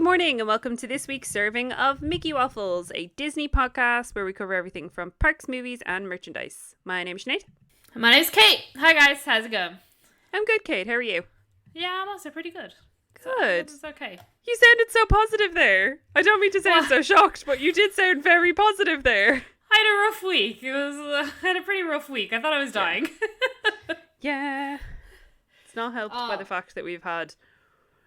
morning and welcome to this week's serving of Mickey Waffles, a Disney podcast where we cover everything from parks, movies and merchandise. My name's Sinead. My name's Kate. Hi guys, how's it going? I'm good, Kate. How are you? Yeah, I'm also pretty good. Good. It's okay. You sounded so positive there. I don't mean to sound so shocked, but you did sound very positive there. I had a rough week. I had a pretty rough week. I thought I was dying. Yeah. It's not helped by the fact that we've had...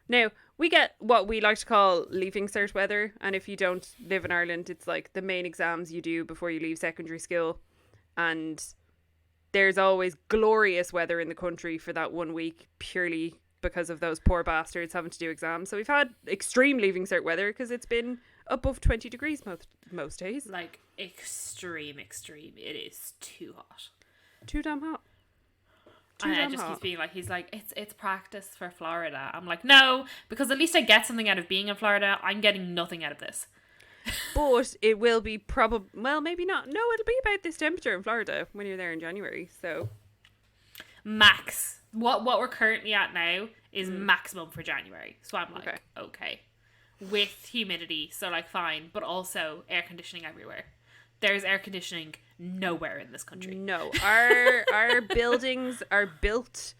Now, we get what we like to call leaving cert weather, and if you don't live in Ireland, it's like the main exams you do before you leave secondary school, and there's always glorious weather in the country for that 1 week purely because of those poor bastards having to do exams. So we've had extreme leaving cert weather because it's been above 20 degrees most days. Like, extreme. It is too hot. Too damn hot. And it just keeps being like, he's like, it's practice for Florida. I'm like, no, because at least I get something out of being in Florida. I'm getting nothing out of this. But it will be probably, well, maybe not. No, it'll be about this temperature in Florida when you're there in January. So max. What we're currently at now is maximum for January. So I'm like, okay. With humidity, so like fine, but also air conditioning everywhere. There's air conditioning nowhere in this country. No, our buildings are built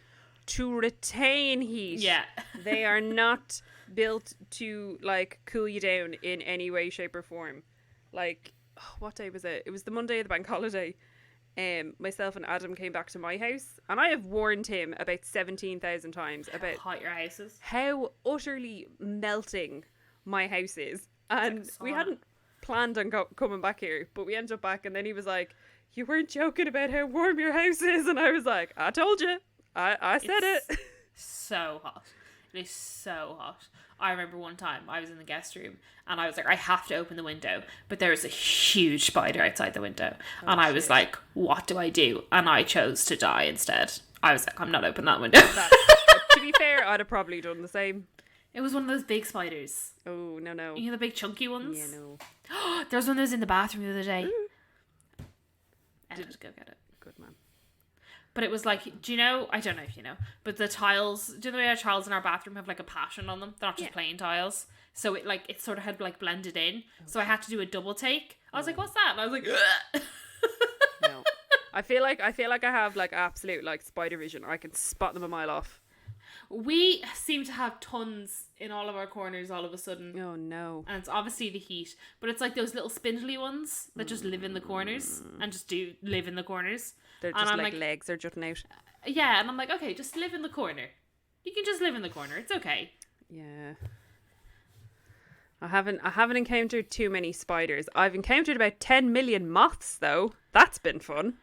to retain heat. Yeah. They are not built to like cool you down in any way, shape or form. Like, what day was it? It was the Monday of the bank holiday. Myself and Adam came back to my house, and I have warned him about 17,000 times about how hot your house is, how utterly melting my house is, and we hadn't planned on coming back here, but we ended up back, and then he was like, you weren't joking about how warm your house is, and I was like, I told you, I said it. So hot. It is so hot. I remember one time I was in the guest room and I was like, I have to open the window, but there was a huge spider outside the window, and I was like, what do I do? And I chose to die instead. I was like, I'm not opening that window. To be fair, I'd have probably done the same. It was one of those big spiders. Oh, no. You know, the big chunky ones? Yeah, no. There was one that was in the bathroom the other day. I had to go get it. Good man. But it was like, do you know, I don't know if you know, but the tiles, do you know the way our tiles in our bathroom have like a pattern on them? They're not just plain tiles. So it sort of had like blended in. So I had to do a double take. I was like, what's that? And I was like, ugh. No. I feel like I have like absolute like spider vision. I can spot them a mile off. We seem to have tons in all of our corners all of a sudden. Oh no. And it's obviously the heat. But it's like those little spindly ones that just live in the corners and just do live in the corners. They're just like legs are jutting out. Yeah, and I'm like, okay, just live in the corner. You can just live in the corner. It's okay. Yeah. I haven't encountered too many spiders. I've encountered about 10 million moths though. That's been fun.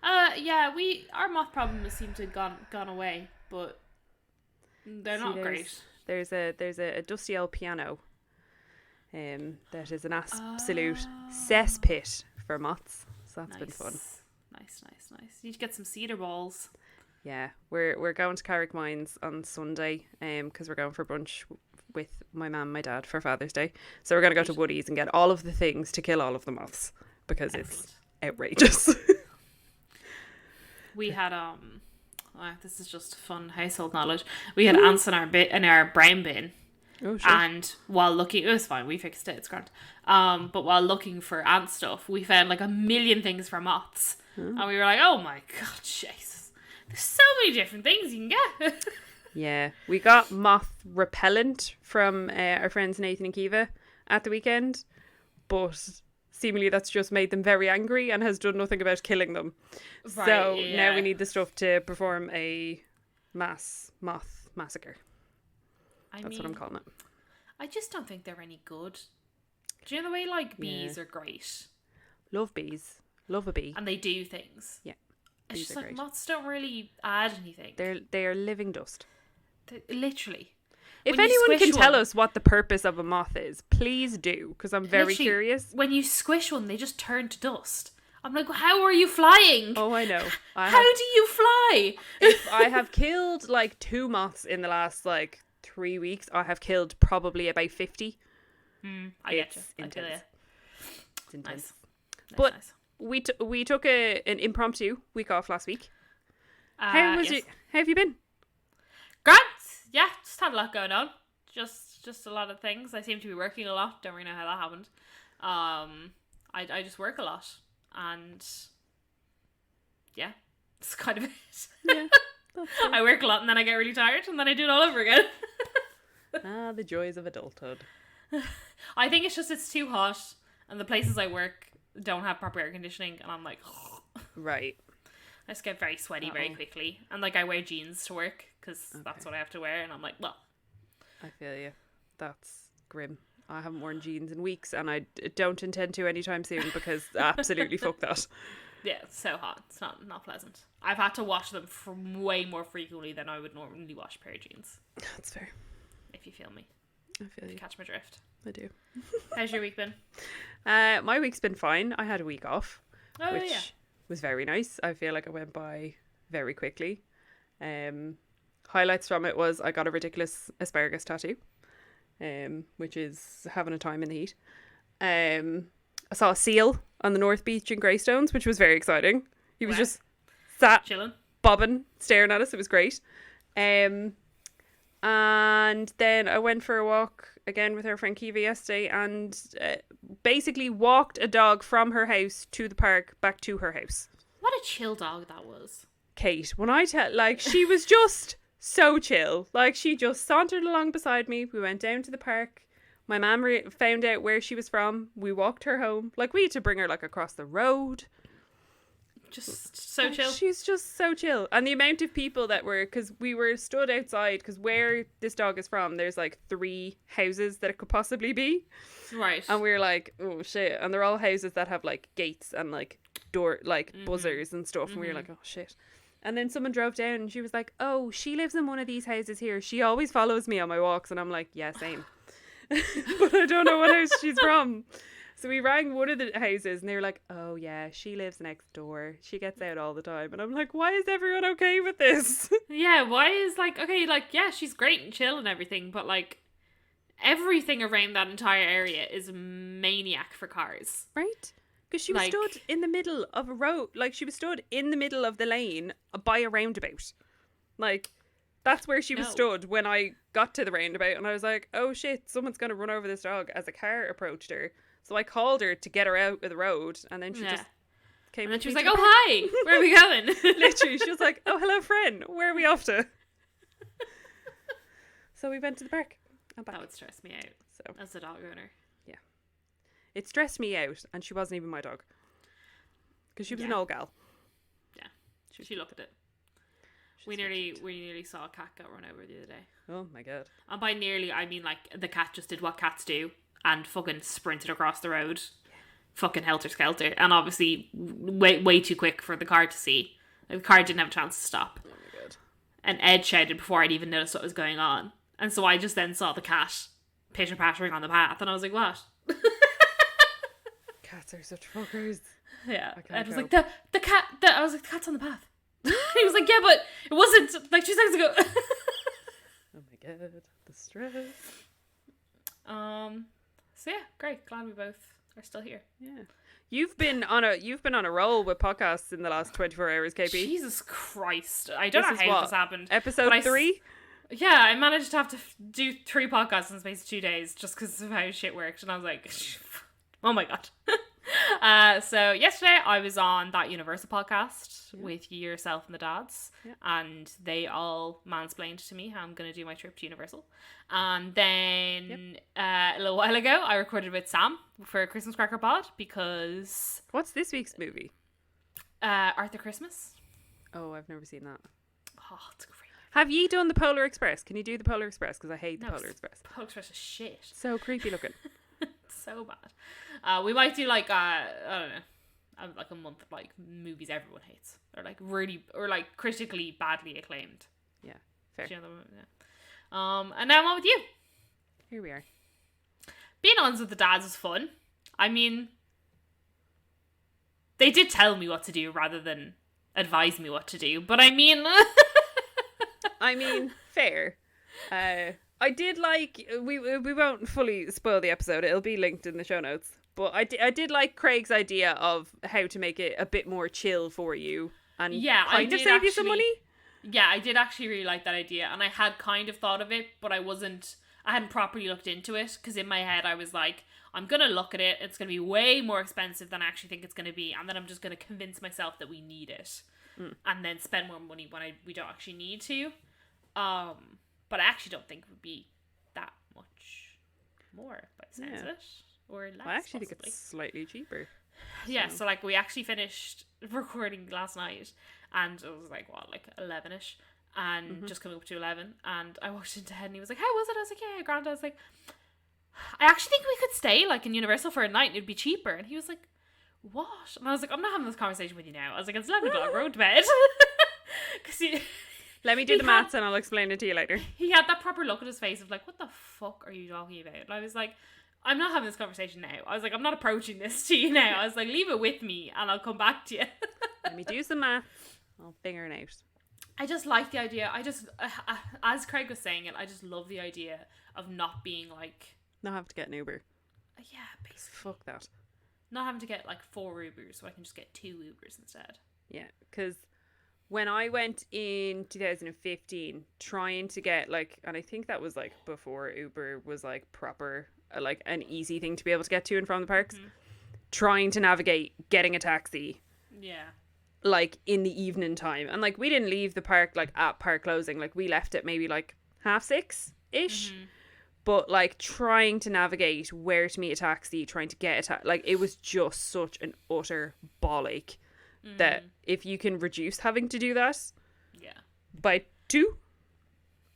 Yeah, our moth problem seem to have gone away, but they're not great. There's a dusty old piano. That is an absolute cesspit for moths. So that's been fun. Nice. You need to get some cedar balls. Yeah, we're going to Carrick Mines on Sunday, because we're going for brunch with my mum and my dad for Father's Day. So we're going to go to Woody's and get all of the things to kill all of the moths because it's outrageous. We had this is just fun household knowledge. We had ants in our brown bin. Oh, sure. And while looking, it was fine. We fixed it. It's grand. But while looking for ant stuff, we found like a million things for moths, and we were like, "Oh my god, Jesus! There's so many different things you can get." Yeah, we got moth repellent from our friends Nathan and Kiva at the weekend, but seemingly that's just made them very angry and has done nothing about killing them. Right, so now we need the stuff to perform a mass moth massacre. That's what I'm calling it. I just don't think they're any good. Do you know the way like bees are great? Love bees. Love a bee. And they do things. Yeah. It's just like great. Moths don't really add anything. They are living dust. Literally. If anyone can tell us what the purpose of a moth is, please do, because I'm very curious. When you squish one, they just turn to dust. I'm like, how are you flying? Oh, I know. How do you fly? I have killed like 2 moths in the last like 3 weeks. I have killed probably about 50. I get you. Intense. It's intense. Nice. But nice. we took an impromptu week off last week. How was it? How have you been? Grant. Yeah, just had a lot going on. Just just a lot of things. I seem to be working a lot. Don't really know how that happened. I just work a lot, and yeah, it's kind of it. Yeah, that's it. I work a lot, and then I get really tired, and then I do it all over again. The joys of adulthood. I think it's too hot, and the places I work don't have proper air conditioning, and I'm like, Right. I just get very sweaty very quickly, and like I wear jeans to work because that's what I have to wear, and I'm like, well, I feel you. That's grim. I haven't worn jeans in weeks, and I don't intend to anytime soon because absolutely fuck that. yeah, it's so hot. It's not pleasant. I've had to wash them way more frequently than I would normally wash a pair of jeans. That's fair. If you feel me. I feel you. Catch my drift. I do. How's your week been? My week's been fine. I had a week off, Oh, which yeah. was very nice. I feel like it went by very quickly. Highlights from it was I got a ridiculous asparagus tattoo, which is having a time in the heat. I saw a seal on the North Beach in Greystones, which was very exciting. He was Wow. just sat Chilling. bobbing, staring at us. It was great. And then I went for a walk again with our friend Kiva yesterday, and basically walked a dog from her house to the park back to her house. What a chill dog that was. Kate, when I tell, like, she was just so chill. Like, she just sauntered along beside me. We went down to the park. My mum found out where she was from. We walked her home. Like, we had to bring her, like, across the road. Just so Like, chill. She's just so chill. And the amount of people that were, because we were stood outside, because where this dog is from, there's like 3 houses that it could possibly be. Right. And we were like, oh shit. And they're all houses that have like gates and like door, like buzzers and stuff. And we were like, oh shit. And then someone drove down and she was like, oh, she lives in one of these houses here. She always follows me on my walks. And I'm like, yeah, same. But I don't know what house she's from. So we rang one of the houses and they were like, oh yeah, she lives next door. She gets out all the time. And I'm like, why is everyone okay with this? Yeah, why is like, okay, like, yeah, she's great and chill and everything, but like, everything around that entire area is a maniac for cars. Right? Because she was Like- stood in the middle of a road. Like, she was stood in the middle of the lane by a roundabout. Like, that's where she was No. stood when I got to the roundabout. And I was like, oh shit, someone's going to run over this dog as a car approached her. So I called her to get her out of the road. And then she Yeah. just came And then with she was me like, to oh, the hi, where are we going? park. Literally, she was like, oh, hello, friend. Where are we off to? So we went to the park and back. That would stress me out So as a dog owner. it stressed me out. And she wasn't even my dog. Because she was an Yeah. old gal. She looked at it. She's We very cute. nearly saw a cat get run over the other day. Oh my god. And by nearly, I mean like the cat just did what cats do and fucking sprinted across the road. Fucking helter-skelter. And obviously way too quick for the car to see. Like, the car didn't have a chance to stop. Oh my god. And Ed shouted before I'd even noticed what was going on. And so I just then saw the cat pitter-pattering on the path. And I was like, what? Cats are such fuckers. Yeah. I can't Ed was cope. like, the cat, I was like, the cat's on the path. He was like, yeah, but it wasn't like 2 seconds ago. Oh my god. The stress. So yeah, great. Glad we both are still here. Yeah. You've been on a roll with podcasts in the last 24 hours, KP. Jesus Christ. I don't This is know how what? this happened. Episode But 3? Yeah, I managed to have to do 3 podcasts in the space of 2 days just because of how shit worked. And I was like, oh my God. So yesterday I was on that Universal podcast with yourself and the dads, and they all mansplained to me how I'm going to do my trip to Universal. And then a little while ago I recorded with Sam for a Christmas Cracker Pod because What's this week's movie? Arthur Christmas. Oh, I've never seen that. Oh, it's great. Have ye done the Polar Express? Can you do the Polar Express? Because I hate the No, Polar Express. Polar Express is shit. So creepy looking. So bad. We might do like I don't know, like a month of like movies everyone hates, or like really, or like critically badly acclaimed. Yeah, fair. Do you know yeah. And now I'm on with you. Here we are. Being on with the dads was fun. I mean, they did tell me what to do rather than advise me what to do. But I mean, Fair. I did like, we won't fully spoil the episode, it'll be linked in the show notes, but I did like Craig's idea of how to make it a bit more chill for you and I kind of did save you some actually- money. Yeah, I did actually really like that idea, and I had kind of thought of it, but I wasn't I hadn't properly looked into it, because in my head I was like, I'm going to look at it, it's going to be way more expensive than I actually think it's going to be, and then I'm just going to convince myself that we need it, and then spend more money when we don't actually need to. But I actually don't think it would be that much more, by the sounds of it, or less. I actually possibly. think it's slightly cheaper. Yeah, so like we actually finished recording last night, and it was like 11ish, and just coming up to 11, and I walked into Ted and he was like, how was it? I was like, yeah, grand. I was like, I actually think we could stay like in Universal for a night and it'd be cheaper. And he was like, what? And I was like, I'm not having this conversation with you now. I was like, it's 11 o'clock, road to bed. Let me do the maths and I'll explain it to you later. He had that proper look on his face of like, what the fuck are you talking about? And I was like, I'm not having this conversation now. I was like, I'm not approaching this to you now. I was like, leave it with me and I'll come back to you. Let me do some maths. I'll figure it out. I just like the idea. I just, as Craig was saying it, I just love the idea of not being like... Not have to get an Uber. Yeah, basically. Fuck that. Not having to get like 4 Ubers, so I can just get 2 Ubers instead. Yeah, because when I went in 2015, trying to get like, and I think that was like before Uber was like proper, like an easy thing to be able to get to and from the parks, trying to navigate getting a taxi. Yeah. Like in the evening time. And like we didn't leave the park like at park closing. Like we left at maybe like 6:30-ish. But like trying to navigate where to meet a taxi, trying to get a taxi, like it was just such an utter bollock that if you can reduce having to do that by 2,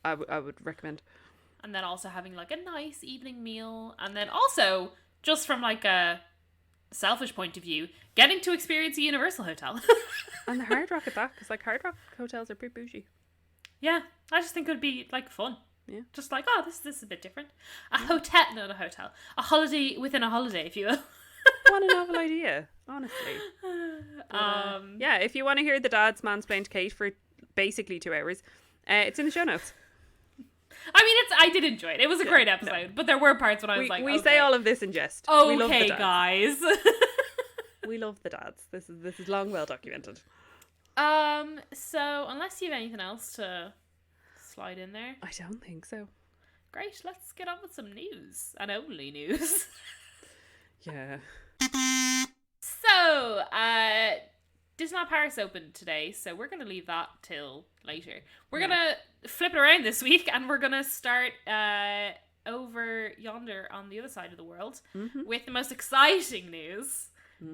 I would recommend. And then also having like a nice evening meal, and then also just from like a selfish point of view, getting to experience a Universal hotel. And the Hard Rock at that, because like Hard Rock hotels are pretty bougie. Yeah, I just think it would be like fun. Yeah. Just like, oh, this is a bit different. A hotel, not a hotel. A holiday within a holiday, if you will. What a novel idea, honestly. But, yeah, if you want to hear the dads mansplain to Kate for basically 2 hours, it's in the show notes. I mean, I did enjoy it. It was a great episode, but there were parts when I was like, we okay. say all of this in jest. Okay, we love the dads. guys. We love the dads. This is long well documented. So unless you have anything else to slide in there, I don't think so. Great, let's get on with some news, and only news. Yeah. So, Disneyland Paris opened today, so we're going to leave that till later. We're going to flip it around this week, and we're going to start over yonder on the other side of the world with the most exciting news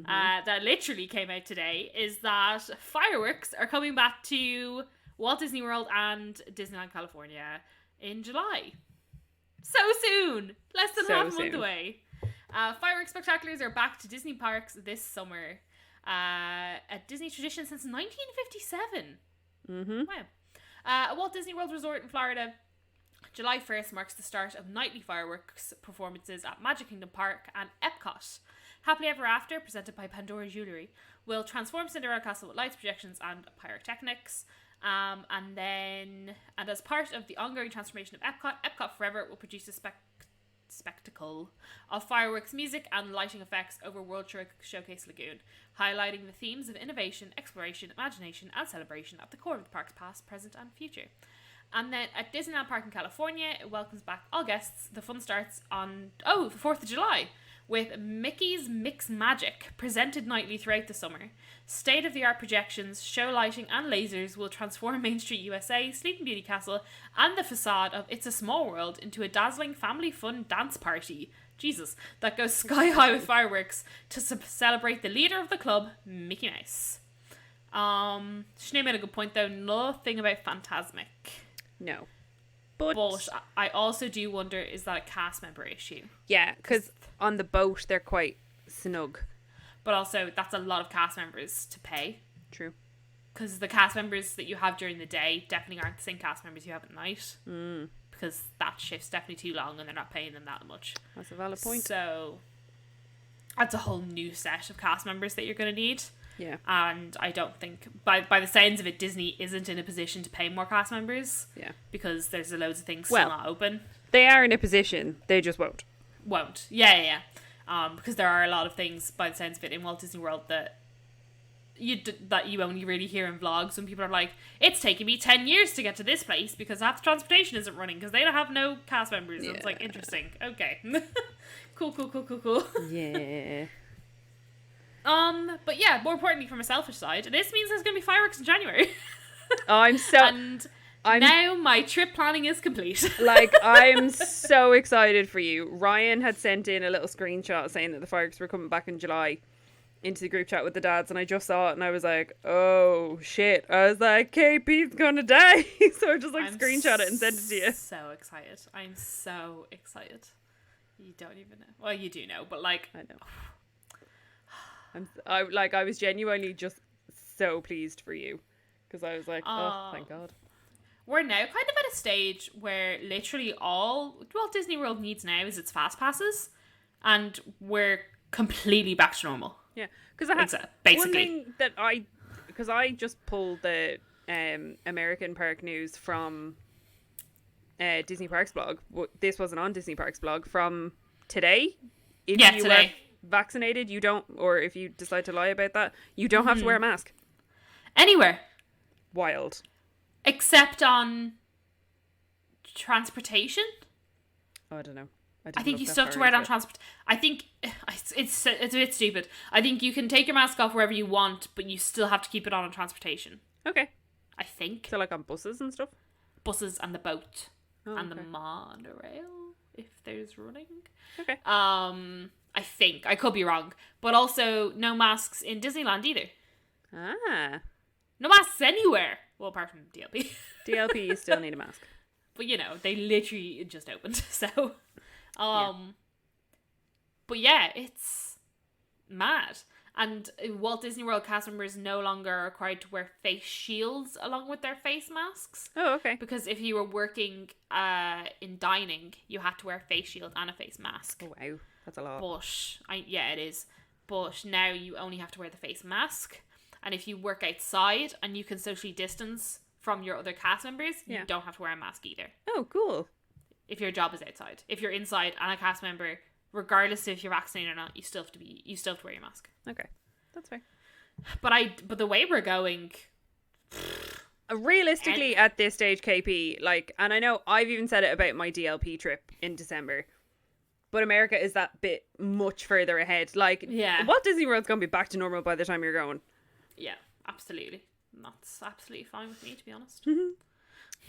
that literally came out today, is that fireworks are coming back to Walt Disney World and Disneyland California in July. So soon! Less than half a month away. Fireworks spectaculars are back to Disney parks this summer. A Disney tradition since 1957. Wow. At Walt Disney World Resort in Florida, July 1st marks the start of nightly fireworks performances at Magic Kingdom Park and Epcot. Happily Ever After, presented by Pandora Jewelry, will transform Cinderella Castle with lights, projections, and pyrotechnics. And as part of the ongoing transformation of Epcot Forever will produce a spectacle of fireworks, music, and lighting effects over World Showcase Lagoon, highlighting the themes of innovation, exploration, imagination, and celebration at the core of the park's past, present, and future. And then at Disneyland Park in California, it welcomes back all guests. The fun starts on the 4th of July with Mickey's Mix Magic, presented nightly throughout the summer. State-of-the-art projections, show lighting, and lasers will transform Main Street USA, Sleeping Beauty Castle, and the facade of It's a Small World into a dazzling family fun dance party. Jesus, that goes sky high with fireworks to celebrate the leader of the club, Mickey Mouse. Sinead made a good point though, nothing about Fantasmic. No. But I also do wonder, is that a cast member issue? Yeah, because on the boat they're quite snug. But also, that's a lot of cast members to pay. True. Because the cast members that you have during the day definitely aren't the same cast members you have at night. Because that shift's definitely too long and they're not paying them that much. That's a valid point. So, that's a whole new set of cast members that you're going to need. Yeah. And I don't think, by the sounds of it, Disney isn't in a position to pay more cast members. Yeah. Because there's loads of things still not open. They are in a position, they just won't. Yeah. Because there are a lot of things, by the sounds of it, in Walt Disney World that that you only really hear in vlogs when people are like, it's taken me 10 years to get to this place because half the transportation isn't running because they don't have no cast members. And it's like, interesting. Okay. Cool. Yeah. But yeah, more importantly from a selfish side, this means there's going to be fireworks in January. Oh, Now my trip planning is complete. Like, I'm so excited for you. Ryan had sent in a little screenshot saying that the fireworks were coming back in July into the group chat with the dads, and I just saw it and I was like, oh shit. I was like, KP's gonna die. So I just screenshot it and sent it to you. So excited. I'm so excited. You don't even know. Well, you do know, but like, I know. I was genuinely just so pleased for you because I was like, oh, thank God. We're now kind of at a stage where literally all Disney World needs now is its fast passes, and we're completely back to normal. Yeah, because basically one thing that because I just pulled the American Park news from Disney Parks blog. This wasn't on Disney Parks blog from today. If you today. Are vaccinated, you don't, or if you decide to lie about that, you don't have to wear a mask anywhere. Wild. Except on transportation. Oh, I don't know. I think you still have to wear it on transport. I think it's a bit stupid. I think you can take your mask off wherever you want, but you still have to keep it on transportation. Okay. I think. So like on buses and stuff? Buses and the boat. And okay. the monorail, if there's running. Okay. I think. I could be wrong. But also no masks in Disneyland either. Ah. No masks anywhere. Well, apart from DLP. DLP, you still need a mask. But they literally just opened. So, But yeah, it's mad. And Walt Disney World cast members no longer are required to wear face shields along with their face masks. Oh, okay. Because if you were working in dining, you had to wear a face shield and a face mask. Oh, wow. That's a lot. But, it is. But now you only have to wear the face mask. And if you work outside and you can socially distance from your other cast members, you don't have to wear a mask either. Oh, cool. If your job is outside. If you're inside and a cast member, regardless if you're vaccinated or not, you still have to wear your mask. Okay. That's fair. But the way we're going, realistically at this stage, KP, and I know I've even said it about my DLP trip in December, but America is that bit much further ahead. Walt Disney World's going to be back to normal by the time you're going. Yeah, absolutely. That's absolutely fine with me, to be honest.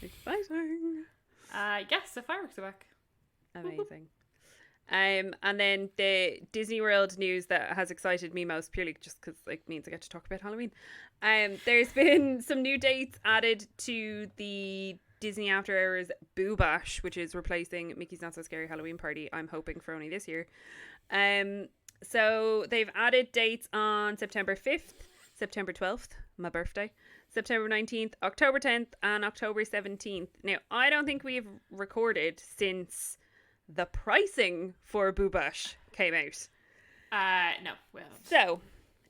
Exciting. Yes, the fireworks are back. Amazing. And then the Disney World news that has excited me most, purely just because it means I get to talk about Halloween. There's been some new dates added to the Disney After Hours Boo Bash, which is replacing Mickey's Not So Scary Halloween Party. I'm hoping for only this year. So they've added dates on September 5th, September 12th, my birthday, September 19th, October 10th, and October 17th. Now, I don't think we've recorded since the pricing for Boo Bash came out. No, we haven't. So,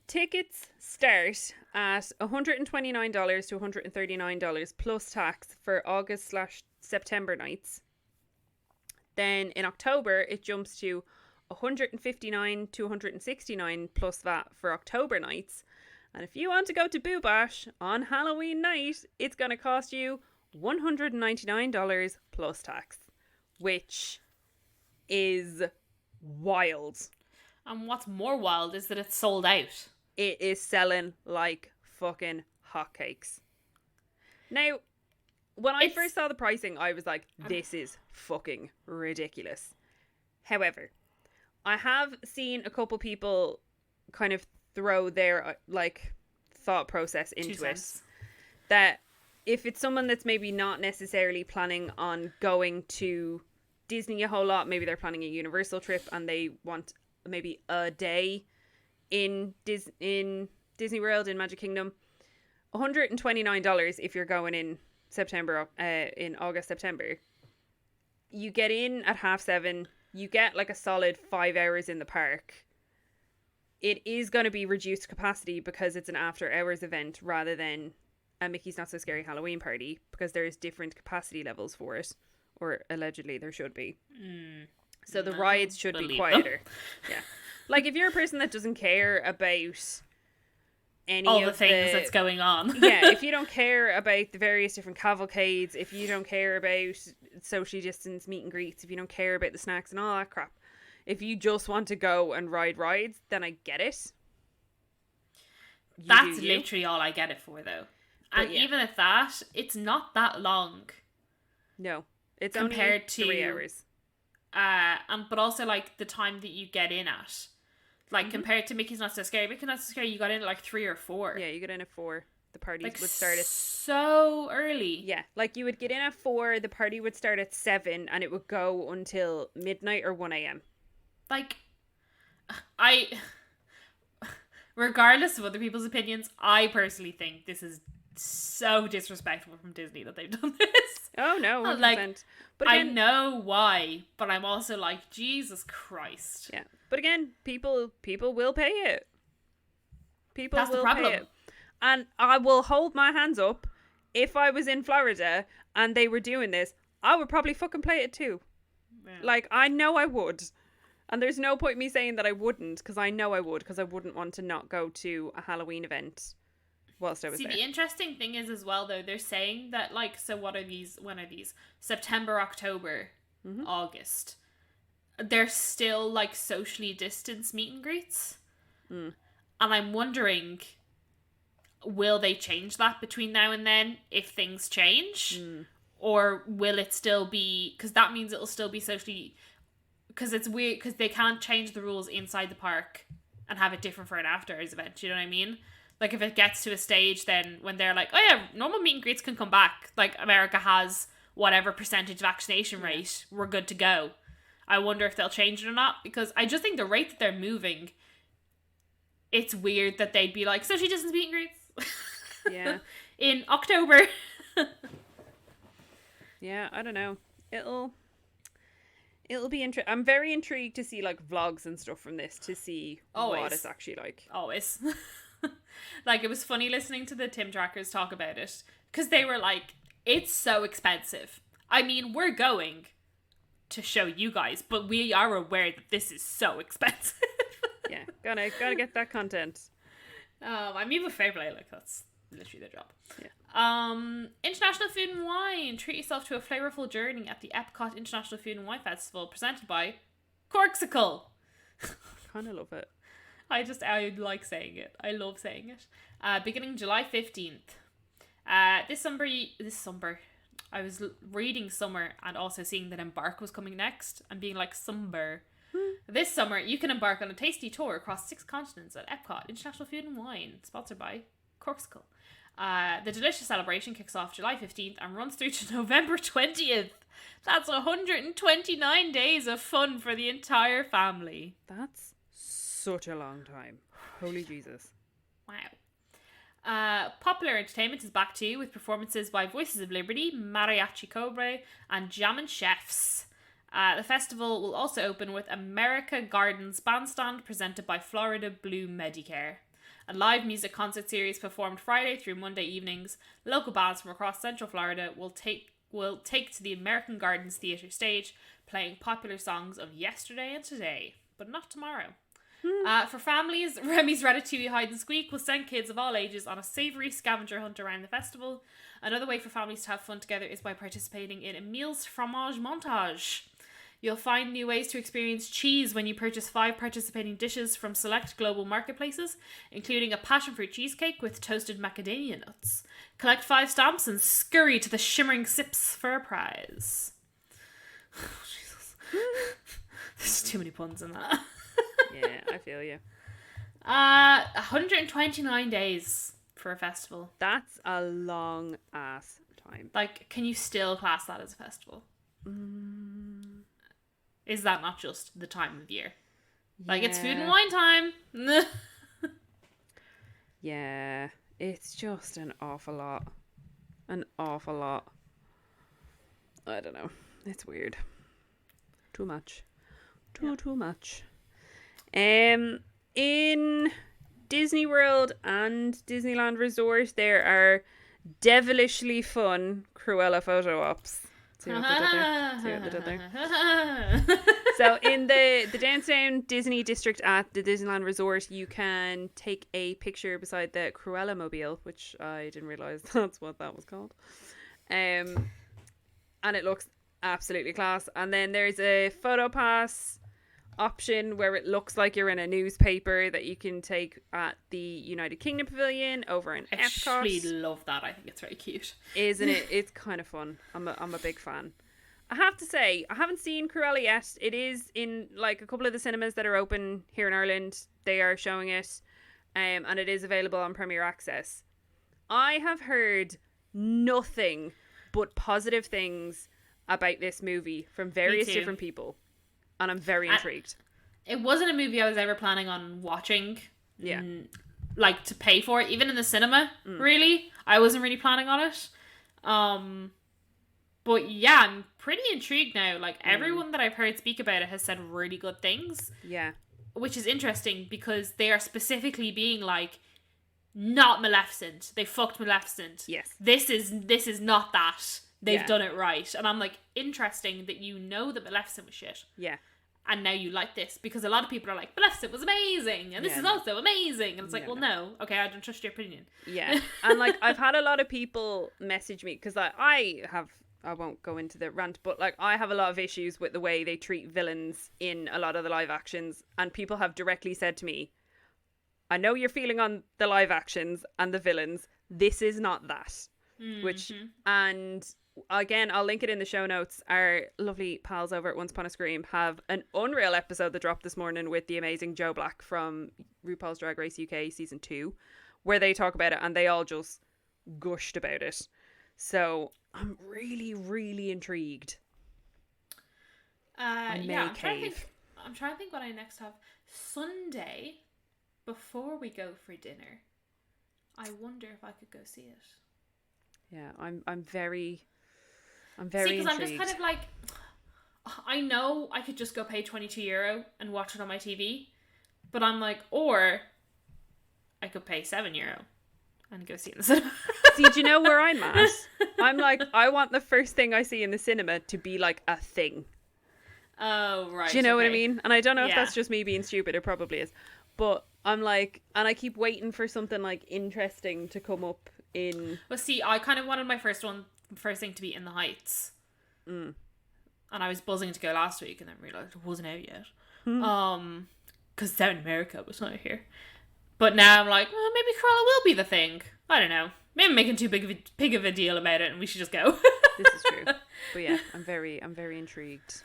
tickets start at $129 to $139 plus tax for August/September nights. Then in October, it jumps to $159 to $169 plus VAT for October nights. And if you want to go to Boo Bash on Halloween night, it's going to cost you $199 plus tax, which is wild. And what's more wild is that it's sold out. It is selling like fucking hotcakes. Now, when I first saw the pricing, I was like, this is fucking ridiculous. However, I have seen a couple people kind of throw their thought process into it. That if it's someone that's maybe not necessarily planning on going to Disney a whole lot, maybe they're planning a Universal trip and they want maybe a day in Disney World in Magic Kingdom, $129 if you're going in August, September. You get in at 7:30. You get a solid 5 hours in the park. It is going to be reduced capacity because it's an after hours event rather than a Mickey's Not So Scary Halloween Party, because there's different capacity levels for it, or allegedly there should be. So the rides should be quieter. Yeah. If you're a person that doesn't care about any all the of things that's going on. Yeah, if you don't care about the various different cavalcades, if you don't care about socially distanced meet and greets, if you don't care about the snacks and all that crap, if you just want to go and ride rides, then I get it. That's literally all I get it for, though. And yeah. even at that, it's not that long. No, it's compared only to 3 hours. But also like the time that you get in at, like compared to Mickey's Not So Scary. Mickey's Not So Scary, you got in at like 3 or 4. Yeah, you get in at 4. The party Like would start at so early. Yeah, like you would get in at 4. The party would start at 7, and it would go until midnight or 1 a.m. Like, regardless of other people's opinions, I personally think this is so disrespectful from Disney that they've done this. Oh no, 100%. Like, but again, I know why, but I'm also like, Jesus Christ. Yeah, but again, people will pay it. People That's will the problem. pay it, and I will hold my hands up. If I was in Florida and they were doing this, I would probably fucking play it too. Yeah. Like, I know I would. And there's no point me saying that I wouldn't, because I know I would, because I wouldn't want to not go to a Halloween event whilst I was there. The interesting thing is as well, though, they're saying that, like, so what are these, when are these? September, October, August. They're still, like, socially distanced meet and greets. And I'm wondering, will they change that between now and then if things change? Or will it still be, because that means it'll still be socially... Because it's weird, because they can't change the rules inside the park and have it different for an after-hours event, you know what I mean? Like, if it gets to a stage then when they're like, oh yeah, normal meet and greets can come back. Like, America has whatever percentage vaccination rate, we're good to go. I wonder if they'll change it or not, because I just think the rate that they're moving, it's weird that they'd be like, socially distance meet and greets. Yeah. In October. Yeah, I don't know. It'll be interesting. I'm very intrigued to see like vlogs and stuff from this, to see what it's actually like. Always. Like, it was funny listening to the Tim Trackers talk about it, because they were like, it's so expensive. I mean, we're going to show you guys, but we are aware that this is so expensive. Yeah, gotta get that content. I mean, fair play, like, that's literally their job. Yeah. International Food and Wine. Treat yourself to a flavourful journey at the Epcot International Food and Wine Festival, presented by Corksicle. Kind of love it. I like saying it. I love saying it. Beginning July 15th. This summer, I was reading Summer and also seeing that Embark was coming next and being like, Summer. This summer, you can embark on a tasty tour across 6 continents at Epcot International Food and Wine, sponsored by Corksicle. The delicious celebration kicks off July 15th and runs through to November 20th. That's 129 days of fun for the entire family. That's such a long time. Holy Jesus. Wow. Popular entertainment is back too, with performances by Voices of Liberty, Mariachi Cobre, and Jammin' Chefs. The festival will also open with America Gardens Bandstand, presented by Florida Blue Medicare. A live music concert series performed Friday through Monday evenings. Local bands from across Central Florida will take to the American Gardens Theatre stage, playing popular songs of yesterday and today, but not tomorrow. For families, Remy's Ratatouille Hide and Squeak will send kids of all ages on a savoury scavenger hunt around the festival. Another way for families to have fun together is by participating in Emile's Fromage Montage. You'll find new ways to experience cheese when you purchase 5 participating dishes from select global marketplaces, including a passion fruit cheesecake with toasted macadamia nuts. Collect 5 stamps and scurry to the shimmering sips for a prize. Oh, Jesus. There's too many puns in that. Yeah, I feel you. 129 days for a festival. That's a long ass time. Like, can you still class that as a festival? Is that not just the time of year? Yeah. Like, it's food and wine time. Yeah, it's just an awful lot. An awful lot. I don't know. It's weird. Too much. Too much. In Disney World and Disneyland Resort, there are devilishly fun Cruella photo ops. See what they did there? So in the downtown Disney district at the Disneyland Resort, you can take a picture beside the Cruella mobile, which I didn't realize that's what that was called. And it looks absolutely class. And then there's a photo pass option where it looks like you're in a newspaper that you can take at the United Kingdom Pavilion over in I Epcot. actually love that. I think it's very cute. Isn't it? It's kind of fun. I'm a big fan. I have to say, I haven't seen Cruella yet. It is in like a couple of the cinemas that are open here in Ireland. They are showing it, and it is available on Premier Access. I have heard nothing but positive things about this movie from various different people, and I'm very intrigued. It wasn't a movie I was ever planning on watching. Yeah. Like to pay for it, even in the cinema, really. I wasn't really planning on it. But yeah, I'm pretty intrigued now. Like, everyone that I've heard speak about it has said really good things. Yeah. Which is interesting because they are specifically being like, not Maleficent. They fucked Maleficent. Yes. This is not that. They've Yeah. done it right. And I'm like, interesting that you know that Maleficent was shit. Yeah. And now you like this. Because a lot of people are like, Maleficent was amazing. And this is also amazing. And it's like, well, no. Okay, I don't trust your opinion. Yeah. And like, I've had a lot of people message me because like, I won't go into the rant, but like, I have a lot of issues with the way they treat villains in a lot of the live actions. And people have directly said to me, I know you're feeling on the live actions and the villains. This is not that. Which, and again, I'll link it in the show notes. Our lovely pals over at Once Upon a Scream have an unreal episode that dropped this morning with the amazing Joe Black from RuPaul's Drag Race UK season 2, where they talk about it and they all just gushed about it. So I'm really, really intrigued. I'm trying to think what I next have. Sunday, before we go for dinner, I wonder if I could go see it. Yeah, I'm very See, because intrigued. I'm just kind of like, I know I could just go pay €22 and watch it on my TV, but I'm like, or I could pay €7 and go see it in the cinema. See, do you know where I'm at? I'm like, I want the first thing I see in the cinema to be like a thing. Oh, right. Do you know what I mean? And I don't know if Yeah. that's just me being stupid. It probably is. But I'm like, and I keep waiting for something like interesting to come up in... Well, see, I kind of wanted my first thing to be In the Heights. And I was buzzing to go last week and then realised it wasn't out yet. Because it's out in America, but it's not out here. But now I'm like, well, maybe Cruella will be the thing. I don't know. Maybe I'm making too big of a deal about it and we should just go. This is true. But yeah, I'm very intrigued.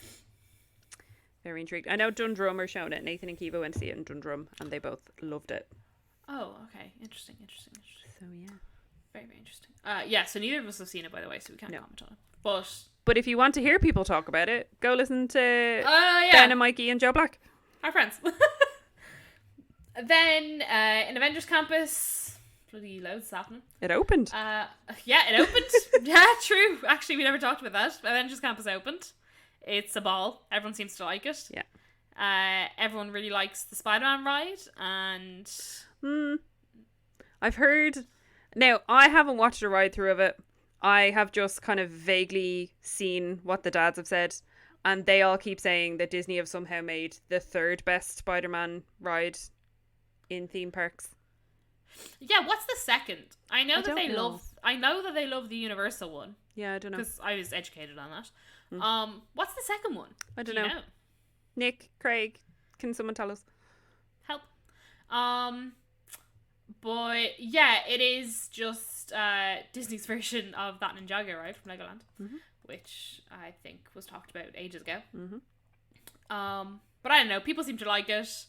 Very intrigued. I know Dundrum are showing it. Nathan and Kiva went to see it in Dundrum and they both loved it. Oh, okay. Interesting. So yeah. Very, very interesting. Yeah, so neither of us have seen it, by the way, so we can't comment on it. But if you want to hear people talk about it, go listen to yeah. Ben and Mikey and Joe Black. Our friends. Then, in Avengers Campus, bloody loads happening. It opened. Yeah, it opened. Yeah, true. Actually, we never talked about that. Avengers Campus opened. It's a ball. Everyone seems to like it. Yeah. Everyone really likes the Spider-Man ride, and... I've heard... Now, I haven't watched a ride through of it. I have just kind of vaguely seen what the dads have said, and they all keep saying that Disney have somehow made the third best Spider-Man ride in theme parks. Yeah, what's the second? I know that they love the Universal one. Yeah, I don't know. Because I was educated on that. What's the second one? I don't know. Nick, Craig, can someone tell us? Help. But yeah, it is just Disney's version of that Ninjago ride from Legoland, which I think was talked about ages ago. But I don't know. People seem to like it.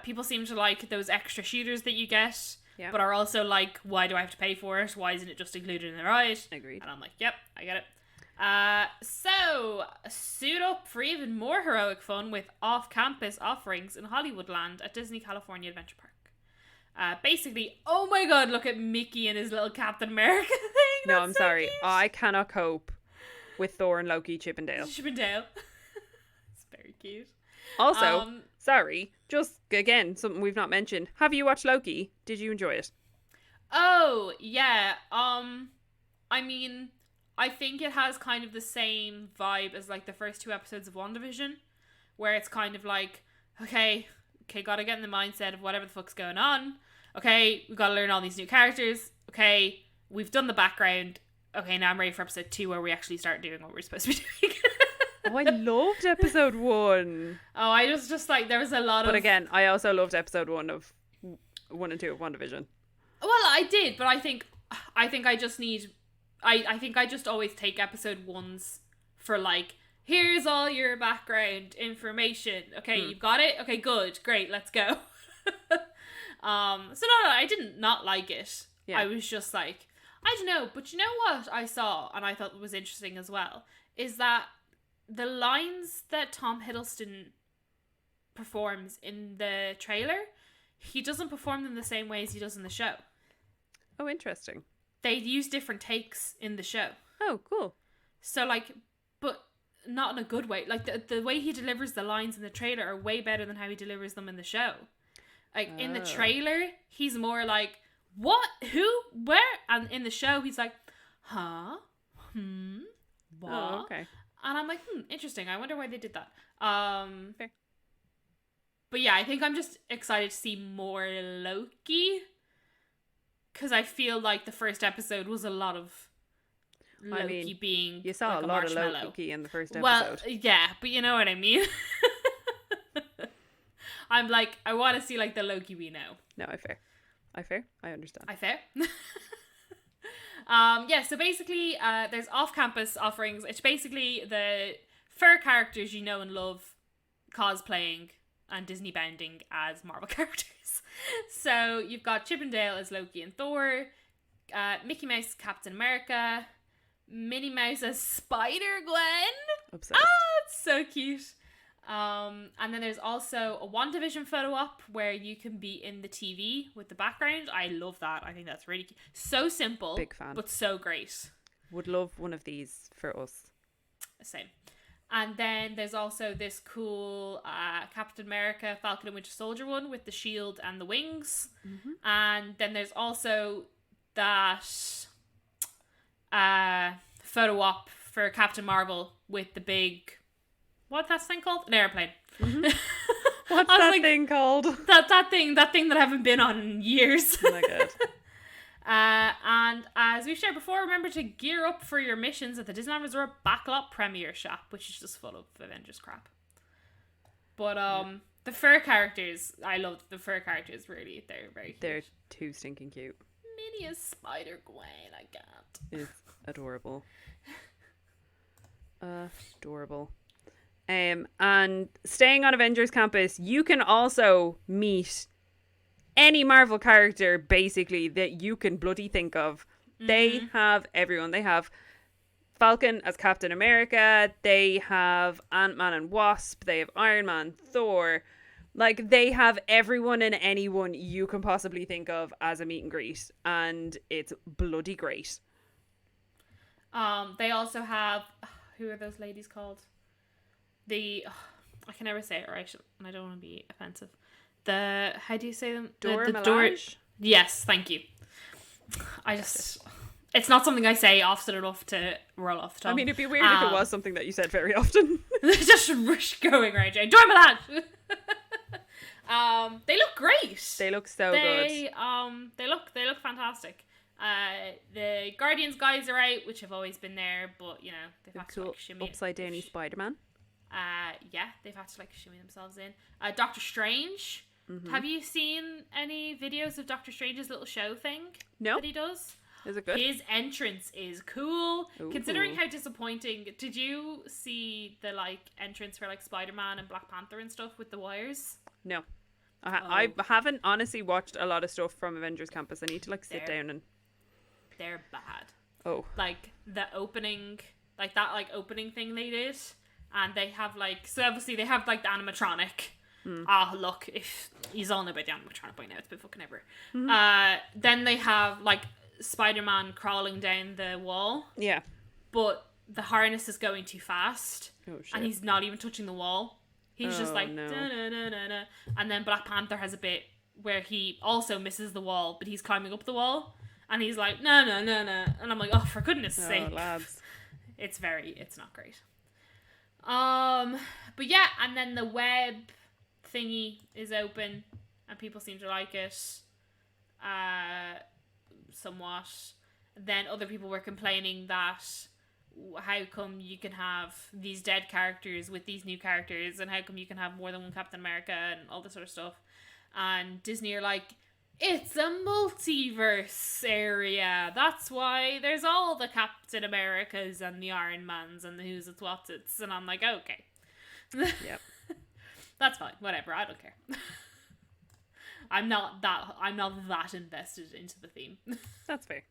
People seem to like those extra shooters that you get, but are also like, why do I have to pay for it? Why isn't it just included in the ride? Agreed. And I'm like, yep, I get it. So suit up for even more heroic fun with off-campus offerings in Hollywoodland at Disney California Adventure Park. Basically, oh my god, look at Mickey and his little Captain America thing. No, I'm sorry. Cute. I cannot cope with Thor and Loki Chippendale. It's very cute. Also, sorry, just again, something we've not mentioned. Have you watched Loki? Did you enjoy it? Oh, yeah. I mean, I think it has kind of the same vibe as like the first 2 episodes of WandaVision. where it's kind of like, okay, gotta get in the mindset of whatever the fuck's going on. Okay, we gotta learn all these new characters. Okay, we've done the background. Okay, now I'm ready for episode 2 where we actually start doing what we're supposed to be doing. Oh, I loved episode 1. Oh, I just like, there was a lot of... But again, I also loved episode 1 and 2 of WandaVision. Well, I did, but I think I just need... I think I just always take episode 1s for like, here's all your background information. Okay, you've got it? Okay, good. Great, let's go. So no, I didn't not like it. Yeah. I was just like, I don't know, but you know what I saw and I thought was interesting as well is that the lines that Tom Hiddleston performs in the trailer, he doesn't perform them the same way as he does in the show. Oh, interesting. They use different takes in the show. Oh, cool. So like, but not in a good way. Like the way he delivers the lines in the trailer are way better than how he delivers them in the show. Like in the trailer, he's more like, what? Who? Where? And in the show, he's like, huh? What? Oh, okay. And I'm like, interesting. I wonder why they did that. Fair. But yeah, I think I'm just excited to see more Loki. Because I feel like the first episode was a lot of Loki being you saw like a lot of Loki in the first episode. Well, yeah, but you know what I mean. I'm like, I want to see like the Loki we know. No, I fair. I understand. I fair. Yeah, so basically there's off-campus offerings. It's basically the fur characters you know and love cosplaying and Disney bounding as Marvel characters. So you've got Chip and Dale as Loki and Thor, Mickey Mouse Captain America, Minnie Mouse as Spider-Gwen. Obsessed. It's so cute. And then there's also a WandaVision photo op where you can be in the TV with the background. I love that. I think that's really cute. So simple. Big fan. But so great. Would love one of these for us. Same. And then there's also this cool Captain America Falcon and Winter Soldier one with the shield and the wings. Mm-hmm. And then there's also that photo op for Captain Marvel with the big... What's that thing called? An airplane. Mm-hmm. What's that thing called? That thing that I haven't been on in years. Oh my god. And as we've shared before, remember to gear up for your missions at the Disneyland Resort Backlot Premiere Shop, which is just full of Avengers crap. But the fur characters, I love the fur characters. Really, they're very cute. They're too stinking cute. Minnie is Spider-Gwen. I can't. It's adorable. Adorable. And staying on Avengers Campus, you can also meet any Marvel character, basically, that you can bloody think of. Mm-hmm. They have everyone. They have Falcon as Captain America. They have Ant-Man and Wasp. They have Iron Man, Thor. Like, they have everyone and anyone you can possibly think of as a meet and greet. And it's bloody great. They also have... Who are those ladies called? I can never say it right, and I don't want to be offensive. How do you say them? Dora Milaje? Yes, thank you. It's not something I say often enough to roll off the tongue. I mean, it'd be weird if it was something that you said very often. Just rush going right, Jane. Dora Milaje! They look great. They look so good. They look fantastic. The Guardians guys are out, which have always been there, but you know they've had to like shimmy upside downy Spider-Man. Yeah, they've had to like shimmy themselves in. Doctor Strange. Mm-hmm. Have you seen any videos of Doctor Strange's little show thing? No. That he does? Is it good? His entrance is cool. Ooh. Considering how disappointing. Did you see the like entrance for like Spider-Man and Black Panther and stuff with the wires? No. I haven't honestly watched a lot of stuff from Avengers Campus. I need to like sit down and... They're bad. Oh. Like the opening, like that like opening thing they did. And they have like, so obviously they have like the animatronic. Look, if he's all know about the animatronic by now, it's been fucking ever. Mm-hmm. Then they have like Spider-Man crawling down the wall. Yeah. But the harness is going too fast. Oh shit. And he's not even touching the wall. He's just like, no. Da-na-na-na-na. And then Black Panther has a bit where he also misses the wall, but he's climbing up the wall. And he's like, no. And I'm like, oh, for goodness sake. Lads. It's not great. But yeah, and then the web thingy is open, and people seem to like it, somewhat. Then other people were complaining that how come you can have these dead characters with these new characters, and how come you can have more than one Captain America and all this sort of stuff. And Disney are like, it's a multiverse area. That's why there's all the Captain Americas and the Iron Mans and the who's it's what's it's. And I'm like, okay. Yep. That's fine. Whatever. I don't care. I'm not that invested into the theme. That's fair.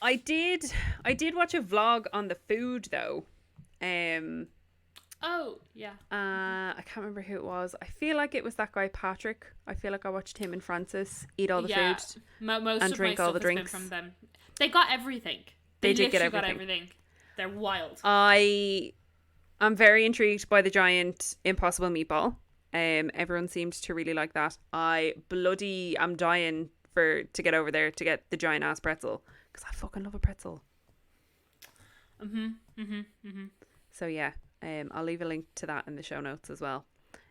I did watch a vlog on the food though. Oh, yeah. I can't remember who it was. I feel like it was that guy Patrick. I feel like I watched him and Francis eat all the food Most and of drink my all the stuff has been drinks. from them. They got everything. They did get literally everything. They're wild. I'm very intrigued by the giant impossible meatball. Everyone seemed to really like that. I'm dying to get over there to get the giant ass pretzel because I fucking love a pretzel. So yeah. I'll leave a link to that in the show notes as well.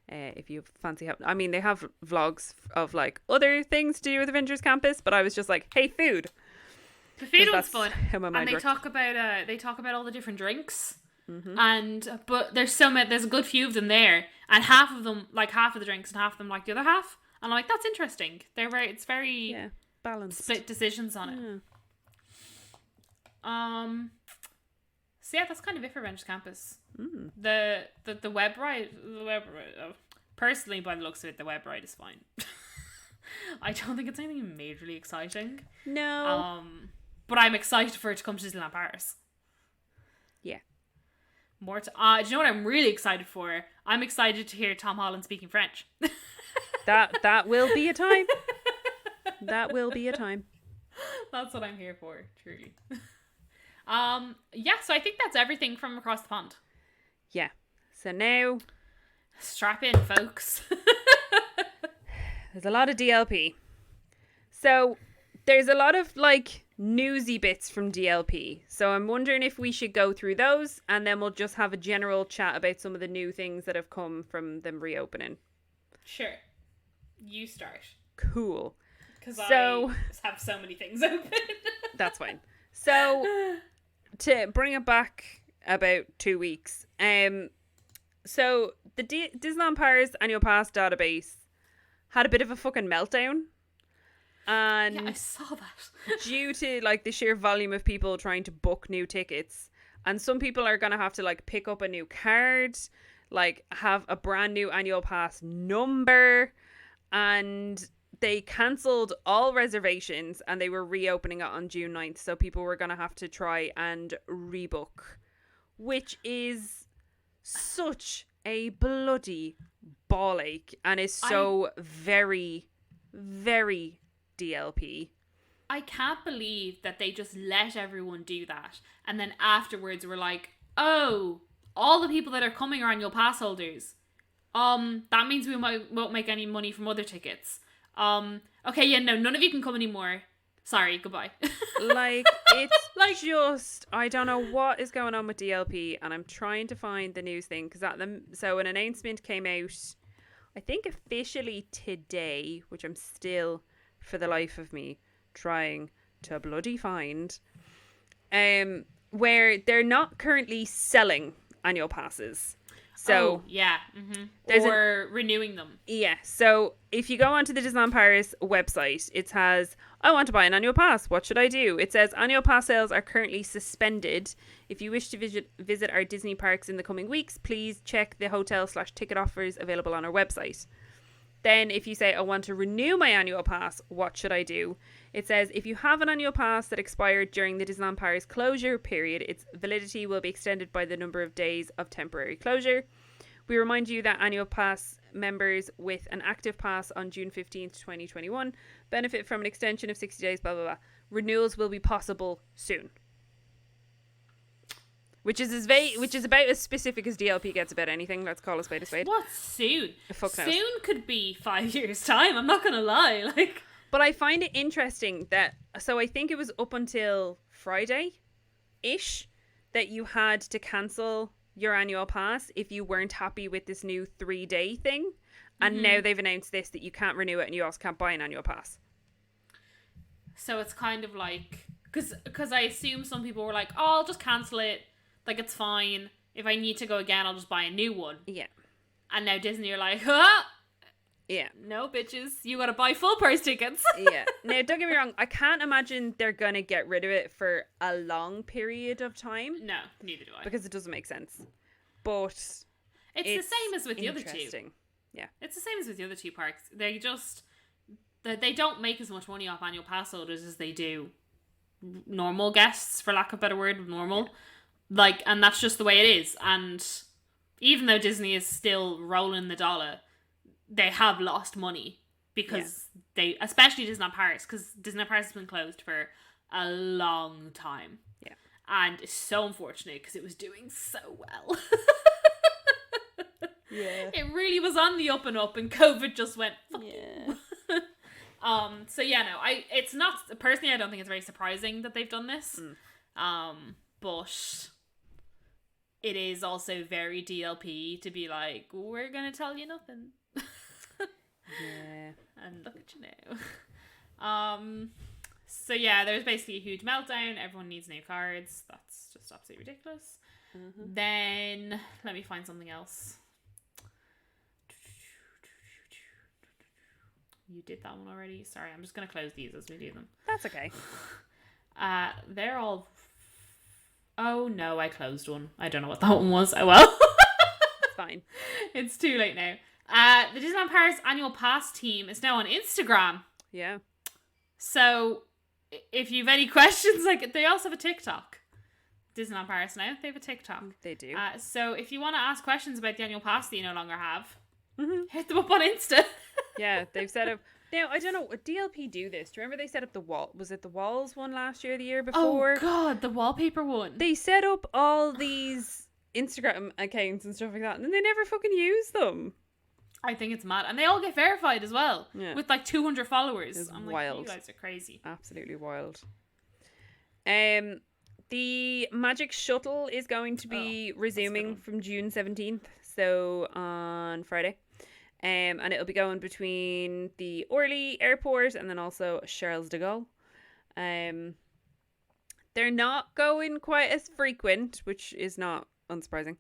If you fancy I mean, they have vlogs of like other things to do with Avengers Campus, but I was just like, hey, food. The food one's fun. How my mind and works. they talk about all the different drinks. But there's so many, there's a good few of them there, and half of them like half of the drinks and half of them like the other half. And I'm like, that's interesting. It's very balanced. Split decisions on it. So yeah, that's kind of it for Avengers Campus. The web ride, personally, by the looks of it, the web ride is fine. I don't think it's anything majorly exciting. No. But I'm excited for it to come to Disneyland Paris. Yeah. Do you know what I'm really excited for? I'm excited to hear Tom Holland speaking French. That will be a time. That will be a time. That's what I'm here for, truly. So I think that's everything from across the pond. Yeah. So now, strap in, folks. there's a lot of DLP. So there's a lot of like newsy bits from DLP. So I'm wondering if we should go through those and then we'll just have a general chat about some of the new things that have come from them reopening. Sure. You start. Cool. Because I have so many things open. That's fine. So to bring it back about 2 weeks, so the Disneyland Paris annual pass database had a bit of a fucking meltdown, and yeah, I saw that. due to like the sheer volume of people trying to book new tickets, and some people are gonna have to like pick up a new card, like have a brand new annual pass number, and they cancelled all reservations and they were reopening it on June 9th. So people were going to have to try and rebook, which is such a bloody ball ache and is so very, very DLP. I can't believe that they just let everyone do that. And then afterwards were like, oh, all the people that are coming are annual pass holders. That means we won't make any money from other tickets. Okay, yeah, no, none of you can come anymore. Sorry, goodbye. Like, it's like just, I don't know what is going on with DLP, and I'm trying to find the news thing, because so an announcement came out, I think officially today, which I'm still, for the life of me, trying to bloody find, where they're not currently selling annual passes. So or renewing them. Yeah. So if you go onto the Disneyland Paris website, it has, I want to buy an annual pass. What should I do? It says annual pass sales are currently suspended. If you wish to visit our Disney parks in the coming weeks, please check the hotel/ticket offers available on our website. Then if you say, I want to renew my annual pass, what should I do? It says, if you have an annual pass that expired during the Disneyland Paris closure period, its validity will be extended by the number of days of temporary closure. We remind you that annual pass members with an active pass on June 15th, 2021 benefit from an extension of 60 days, blah, blah, blah. Renewals will be possible soon. Which is about as specific as DLP gets about anything. Let's call a spade a spade. What soon? Fuck knows. Soon could be 5 years' time. I'm not gonna lie. But I find it interesting that, so I think it was up until Friday-ish that you had to cancel your annual pass if you weren't happy with this new 3-day thing. And now they've announced this, that you can't renew it and you also can't buy an annual pass. So it's kind of like, because I assume some people were like, oh, I'll just cancel it. Like, it's fine. If I need to go again, I'll just buy a new one. Yeah. And now Disney are like, huh? Yeah. No, bitches. You gotta buy full price tickets. Yeah. Now, don't get me wrong. I can't imagine they're going to get rid of it for a long period of time. No, neither do I. Because it doesn't make sense. But it's the same as with the other two. Yeah. It's the same as with the other two parks. They just, they don't make as much money off annual pass holders as they do normal guests, for lack of a better word, normal. Yeah. Like, and that's just the way it is. And even though Disney is still rolling the dollar, they have lost money because they, especially Disneyland Paris, because Disneyland Paris has been closed for a long time. Yeah. And it's so unfortunate because it was doing so well. Yeah. It really was on the up and up, and COVID just went, fuck yeah. So yeah, no, it's not, personally, I don't think it's very surprising that they've done this. But it is also very DLP to be like, we're gonna tell you nothing. Yeah. And look at you now. So yeah, there's basically a huge meltdown. Everyone needs new cards. That's just absolutely ridiculous. Then let me find something else. You did that one already. Sorry, I'm just gonna close these as we do them. That's okay. They're all. Oh no, I closed one. I don't know what that one was. Oh well. It's fine. It's too late now. The Disneyland Paris annual pass team is now on Instagram. Yeah. So, if you've any questions, like, they also have a TikTok. Disneyland Paris now, they have a TikTok. They do. So if you want to ask questions about the annual pass that you no longer have, hit them up on Insta. Yeah, they've set up. Now, I don't know, DLP do this. Do you remember they set up the wall? Was it the walls one last year, the year before? Oh god, the wallpaper one. They set up all these Instagram accounts and stuff like that, and then they never fucking use them. I think it's mad. And they all get verified as well. Yeah. With like 200 followers. It's I'm wild. like, you guys are crazy. Absolutely wild. The Magic Shuttle is going to be resuming from June 17th, so on Friday. And it'll be going between the Orly Airport and then also Charles de Gaulle. They're not going quite as frequent, which is not unsurprising.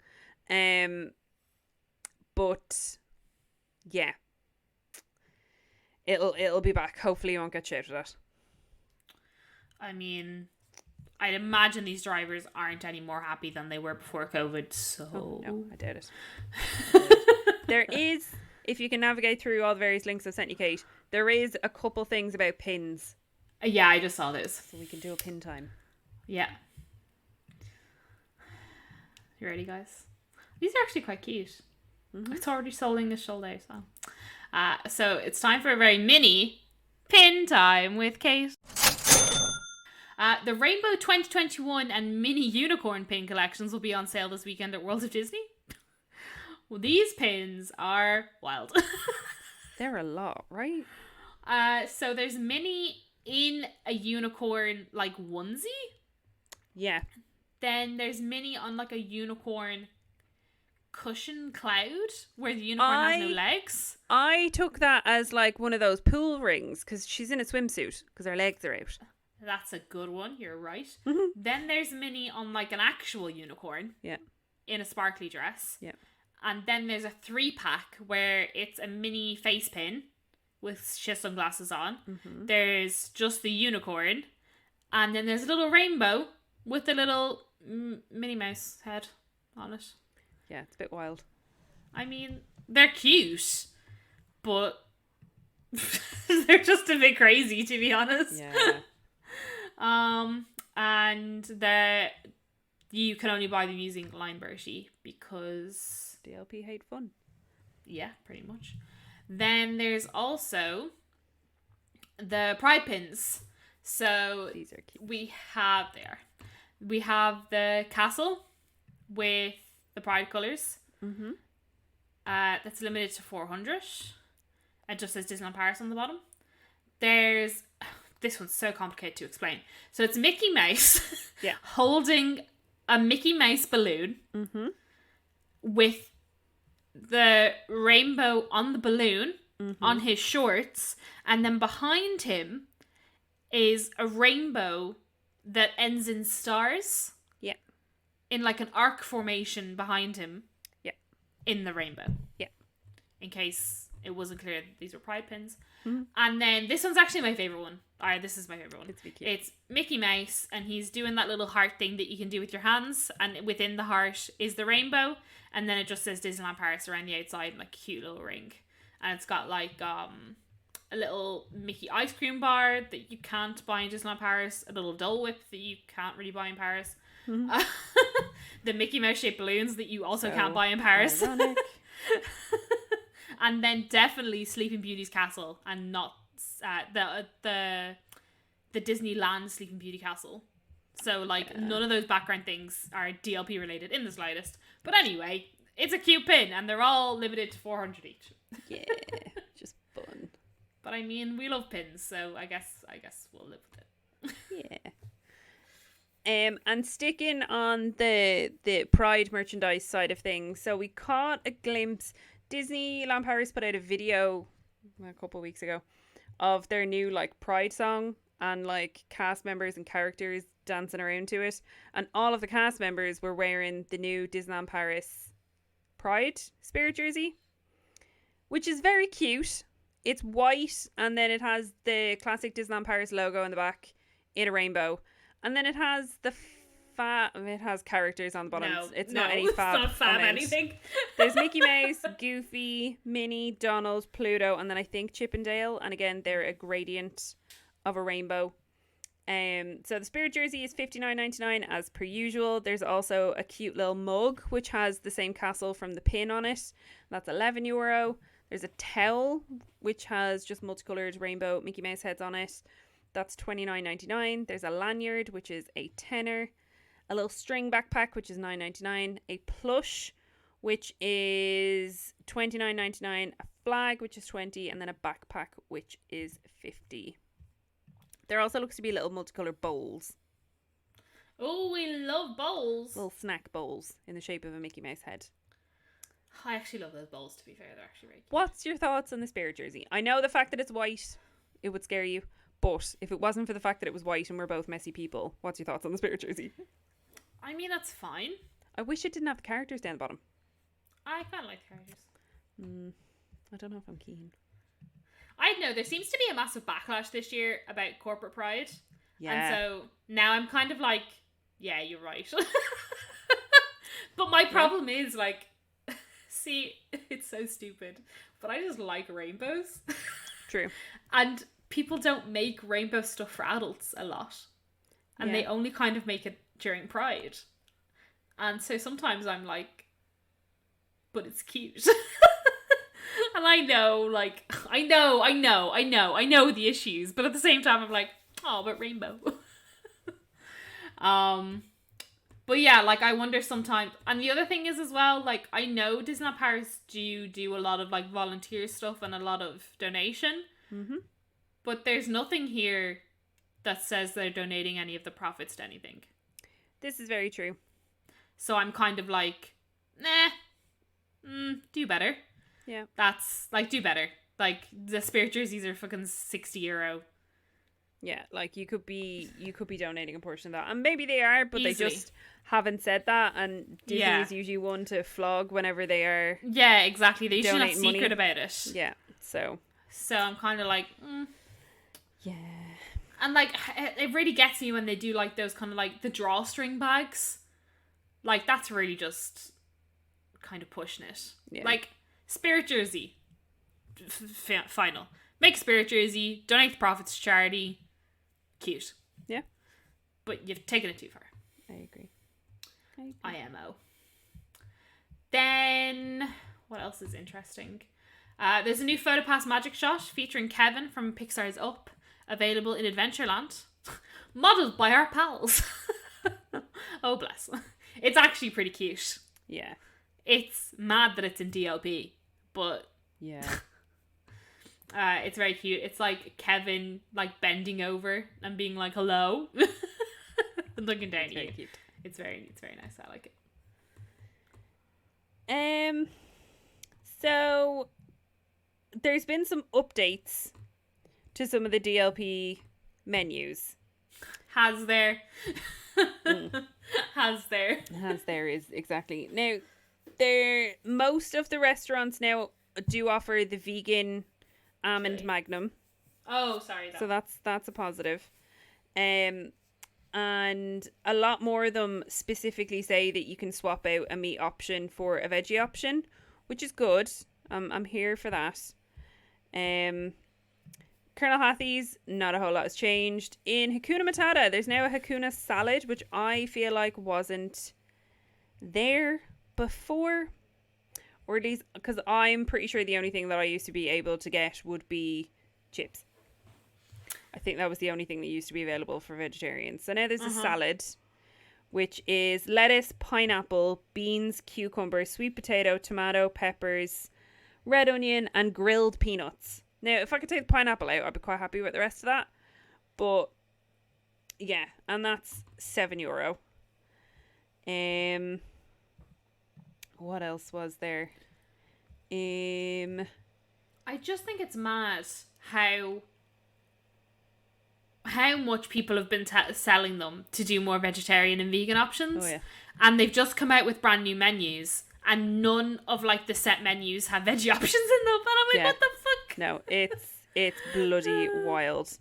But yeah, it'll be back. Hopefully you won't get shouted at. I mean, I'd imagine these drivers aren't any more happy than they were before COVID, so... Oh, no, I doubt it. There is, if you can navigate through all the various links I've sent you, Kate, there is a couple things about pins. Yeah, I just saw this. So we can do a pin time. Yeah. You ready, guys? These are actually quite cute. It's already sold out, so. So it's time for a very mini pin time with Kate. The Rainbow 2021 and Mini Unicorn pin collections will be on sale this weekend at World of Disney. Well, these pins are wild. They're a lot, right? So there's Mini in a unicorn like onesie. Yeah. Then there's Mini on like a unicorn cushion cloud where the unicorn has no legs. I took that as like one of those pool rings because she's in a swimsuit because her legs are out. That's a good one. You're right. Then there's Minnie on like an actual unicorn. Yeah. In a sparkly dress. Yeah. And then there's a 3-pack where it's a mini face pin with she has sunglasses on. There's just the unicorn. And then there's a little rainbow with a little Minnie Mouse head on it. Yeah, it's a bit wild. I mean, they're cute, but they're just a bit crazy, to be honest. Yeah. And you can only buy them using Line Bertie because DLP hate fun. Yeah, pretty much. Then there's also the Pride pins. So these are cute. We have the castle with the Pride colours. That's limited to 400. It just says Disneyland Paris on the bottom. There's this one's so complicated to explain. So it's Mickey Mouse holding a Mickey Mouse balloon Mm-hmm. with the rainbow on the balloon Mm-hmm. on his shorts, and then behind him is a rainbow that ends in stars. Yeah. In like an arc formation behind him. Yeah. In the rainbow. Yeah. In case it wasn't clear that these were pride pins. Mm-hmm. And then this one's actually my favourite one. Alright, this is my favourite one. It's very cute. It's Mickey Mouse, and he's doing that little heart thing that you can do with your hands, and within the heart is the rainbow, and then it just says Disneyland Paris around the outside in like a cute little ring. And it's got like a little Mickey ice cream bar that you can't buy in Disneyland Paris, a little Dole Whip that you can't really buy in Paris, Mm-hmm. the Mickey Mouse shaped balloons that you also So can't buy in Paris, ironic. and then definitely Sleeping Beauty's castle, and not the Disneyland Sleeping Beauty castle. So like none of those background things are DLP related in the slightest. But anyway, it's a cute pin, and they're all limited to 400 each. Yeah, just fun. But I mean, we love pins, so I guess we'll live with it. Yeah. And sticking on the Pride merchandise side of things, so we caught a glimpse. Disneyland Paris put out a video a couple of weeks ago of their new like Pride song, and like cast members and characters dancing around to it, and all of the cast members were wearing the new Disneyland Paris Pride spirit jersey, which is very cute. It's white, and then it has the classic Disneyland Paris logo in the back in a rainbow. And then it has it has characters on the bottom. No, it's no, not any fab. It's not fab amount. anything. There's Mickey Mouse, Goofy, Minnie, Donald, Pluto, and then I think Chip and Dale. And again, they're a gradient of a rainbow. So the spirit jersey is $59.99 as per usual. There's also a cute little mug which has the same castle from the pin on it. That's €11. There's a towel which has just multicolored rainbow Mickey Mouse heads on it. That's $29.99. There's a lanyard which is a tenner. A little string backpack which is $9.99. A plush which is $29.99. A flag which is $20, and then a backpack which is $50. There also looks to be little multicolored bowls. Oh, we love bowls. Little snack bowls in the shape of a Mickey Mouse head. I actually love those bowls, to be fair. They're actually very cute. What's your thoughts on the spirit jersey? I know the fact that it's white, it would scare you. But if it wasn't for the fact that it was white and we're both messy people, what's your thoughts on the spirit jersey? I mean, that's fine. I wish it didn't have the characters down the bottom. I kind of like the characters. I don't know if I'm keen. I don't know. There seems to be a massive backlash this year about corporate pride. Yeah. And so now I'm kind of like, yeah, you're right. But my problem is like, see, it's so stupid, but I just like rainbows. True. And people don't make rainbow stuff for adults a lot. And they only kind of make it during Pride. And so sometimes I'm like, but it's cute. And I know, like, I know the issues, but at the same time I'm like, oh, but rainbow. But yeah, like, I wonder sometimes, and the other thing is as well, like, I know Disneyland Paris do a lot of like volunteer stuff and a lot of donation, but there's nothing here that says they're donating any of the profits to anything. This is very true. So I'm kind of like, nah, do better. Yeah. That's, like, do better. Like, the spirit jerseys are fucking €60. Yeah, like, you could be donating a portion of that. And maybe they are, but Easily. they just haven't said that. And Disney is usually one to flog whenever they are. Yeah, exactly. They usually not donating secret money. about it. Yeah, so. So I'm kind of like, Yeah. And, like, it really gets me when they do, like, those kind of, like, the drawstring bags. Like, that's really just kind of pushing it. Yeah. Like, spirit jersey. Final. Make a spirit jersey. Donate the profits to charity. Cute. Yeah. But you've taken it too far. I agree. IMO. Then, what else is interesting? There's a new PhotoPass magic shot featuring Kevin from Pixar's Up, available in Adventureland, modelled by our pals. Oh, bless. It's actually pretty cute. Yeah. It's mad that it's in DLP, but Yeah. it's very cute. It's like Kevin, like, bending over and being like, hello, and looking down at you. Very cute. It's very nice. I like it. So there's been some updates to some of the DLP menus. Has there? Has there is exactly. Now, most of the restaurants now do offer the vegan almond magnum. Oh, sorry. So that's a positive. And a lot more of them specifically say that you can swap out a meat option for a veggie option, which is good. I'm here for that. Colonel Hattie's, not a whole lot has changed. In Hakuna Matata, there's now a Hakuna salad, which I feel like wasn't there before. Or at least, because I'm pretty sure the only thing that I used to be able to get would be chips. I think that was the only thing that used to be available for vegetarians. So now there's a salad, which is lettuce, pineapple, beans, cucumber, sweet potato, tomato, peppers, red onion, and grilled peanuts. Now, if I could take the pineapple out, I'd be quite happy with the rest of that. But, yeah, and that's €7. What else was there? I just think it's mad how much people have been selling them to do more vegetarian and vegan options. Oh, yeah. And they've just come out with brand new menus, and none of like the set menus have veggie options in them. And I'm like, what the fuck? No, it's bloody wild.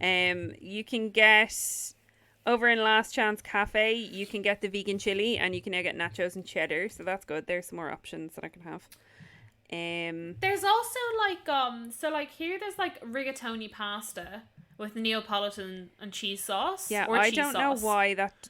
You can get over in Last Chance Cafe, you can get the vegan chili, and you can now get nachos and cheddar. So that's good. There's some more options that I can have. There's also like so like here there's like rigatoni pasta with Neapolitan and cheese sauce. Yeah, I don't know why that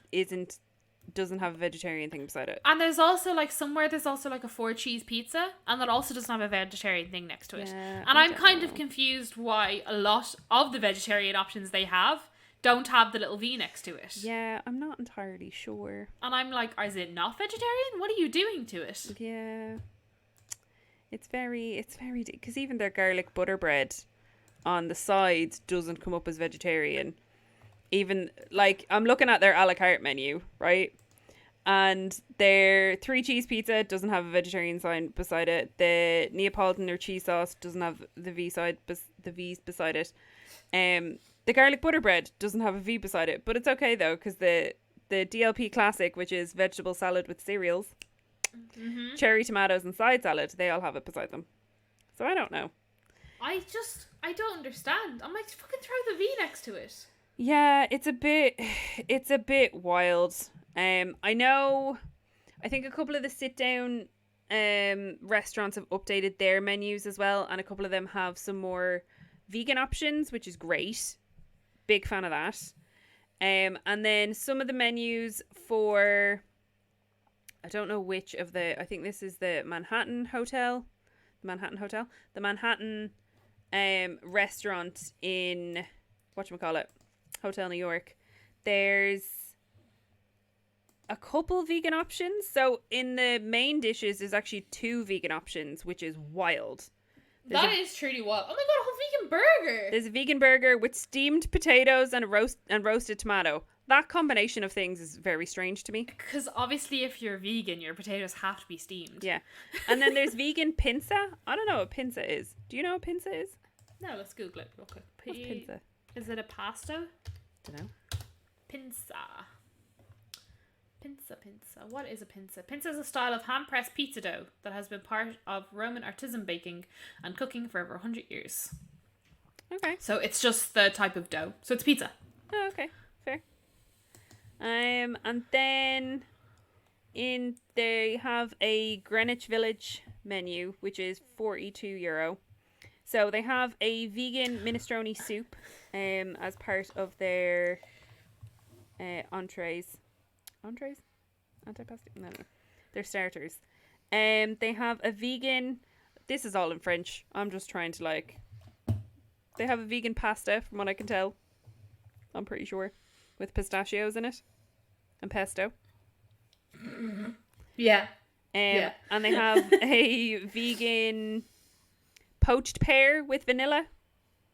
doesn't have a vegetarian thing beside it. And there's also like somewhere there's also like a 4 cheese pizza, and that also doesn't have a vegetarian thing next to it. Yeah, and I'm kind of confused why a lot of the vegetarian options they have don't have the little V next to it. Yeah, I'm not entirely sure. And I'm like, is it not vegetarian? What are you doing to it? Yeah. It's very, because even their garlic butter bread on the sides doesn't come up as vegetarian. Even, like, I'm looking at their a la carte menu, right? And their 3 cheese pizza doesn't have a vegetarian sign beside it. The Neapolitan or cheese sauce doesn't have the V's beside it. The garlic butter bread doesn't have a V beside it. But it's okay, though, because the DLP classic, which is vegetable salad with cereals, cherry tomatoes and side salad, they all have it beside them. So I don't know. I don't understand. I'm like, fucking throw the V next to it. Yeah, it's a bit wild. I know, I think a couple of the sit down restaurants have updated their menus as well, and a couple of them have some more vegan options, which is great. Big fan of that. And then some of the menus for, I don't know which of I think this is the Manhattan restaurant in, whatchamacallit, Hotel New York. There's a couple vegan options. So in the main dishes, there's actually 2 vegan options, which is wild. That is truly wild. Oh my god, a whole vegan burger! There's a vegan burger with steamed potatoes and roasted tomato. That combination of things is very strange to me. Because obviously if you're vegan, your potatoes have to be steamed. Yeah. And then there's vegan pinza. I don't know what pinza is. Do you know what pinza is? No, let's Google it real quick. What's pinza? Is it a pasta? Don't know. Pinza. What is a pinza? Pinza is a style of hand-pressed pizza dough that has been part of Roman artisan baking and cooking for over 100 years. Okay. So it's just the type of dough. So it's pizza. Oh, okay. Fair. And then they have a Greenwich Village menu, which is €42. So they have a vegan minestrone soup as part of their entrees. Entrees? Antipasti? No. They're starters. They have a vegan, this is all in French. I'm just trying to they have a vegan pasta from what I can tell. I'm pretty sure. With pistachios in it. And pesto. Yeah. And they have a vegan poached pear with vanilla.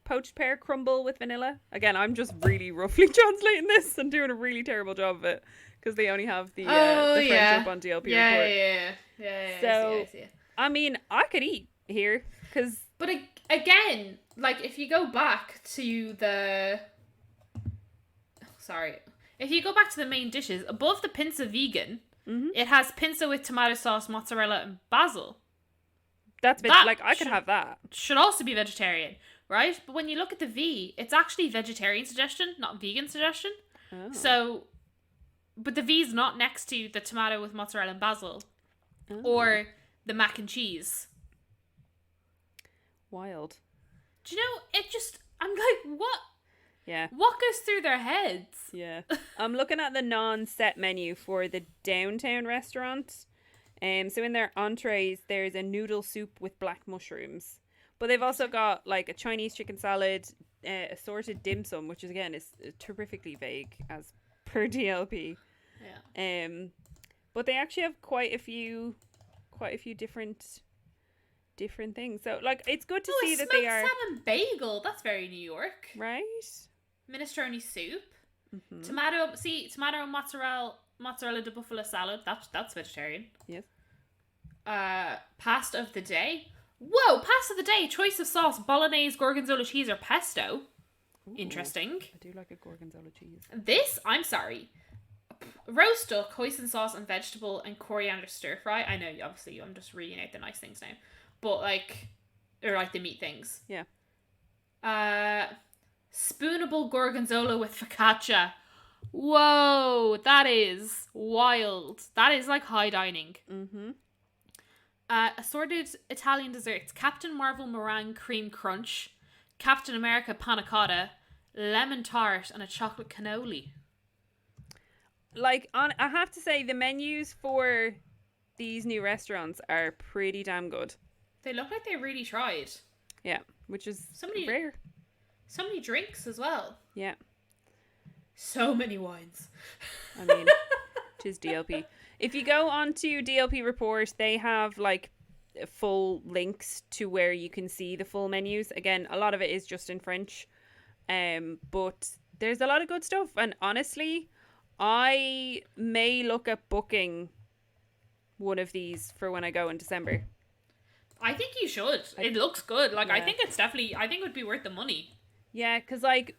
Poached pear crumble with vanilla. Again, I'm just really roughly translating this and doing a really terrible job of it. because they only have the yeah. friendship on DLP report. Yeah. So I see. I mean, I could eat here because. But again, like if you go back to the if you go back to the main dishes above the pinza vegan, it has pinza with tomato sauce, mozzarella, and basil. That like I could have that. Should also be vegetarian, right? But when you look at the V, it's actually vegetarian suggestion, not vegan suggestion. Oh. So, but the V is not next to the tomato with mozzarella and basil, or the mac and cheese. Wild. Do you know? It just I'm like, what? Yeah. What goes through their heads? Yeah. I'm looking at the non-set menu for the downtown restaurant. So in their entrees, there's a noodle soup with black mushrooms. But they've also got like a Chinese chicken salad, assorted dim sum, which is again is terrifically vague as per DLP. Yeah. But they actually have quite a few different things. So like it's good to see that they are salmon bagel. That's very New York, right? Minestrone soup, tomato and mozzarella de buffalo salad. That's vegetarian. Yes. Pasta of the day. Whoa, pasta of the day. Choice of sauce: bolognese, gorgonzola cheese, or pesto. Ooh, interesting. I do like a gorgonzola cheese. This, I'm sorry. Roast duck, hoisin sauce, and vegetable and coriander stir fry. I know, obviously, I'm just reading out the nice things now, but or like the meat things. Yeah. Spoonable gorgonzola with focaccia. Whoa, that is wild. That is like high dining. Assorted Italian desserts: Captain Marvel meringue cream crunch, Captain America panna cotta, lemon tart, and a chocolate cannoli. Like, I have to say, the menus for these new restaurants are pretty damn good. They look like they really tried. Yeah, which is rare. So many drinks as well. Yeah. So many wines. I mean, tis DLP. If you go onto DLP Report, they have like full links to where you can see the full menus. Again, a lot of it is just in French. But there's a lot of good stuff. And honestly, I may look at booking one of these for when I go in December. I think you should. It looks good. Like, yeah. I think it would be worth the money. Yeah, because like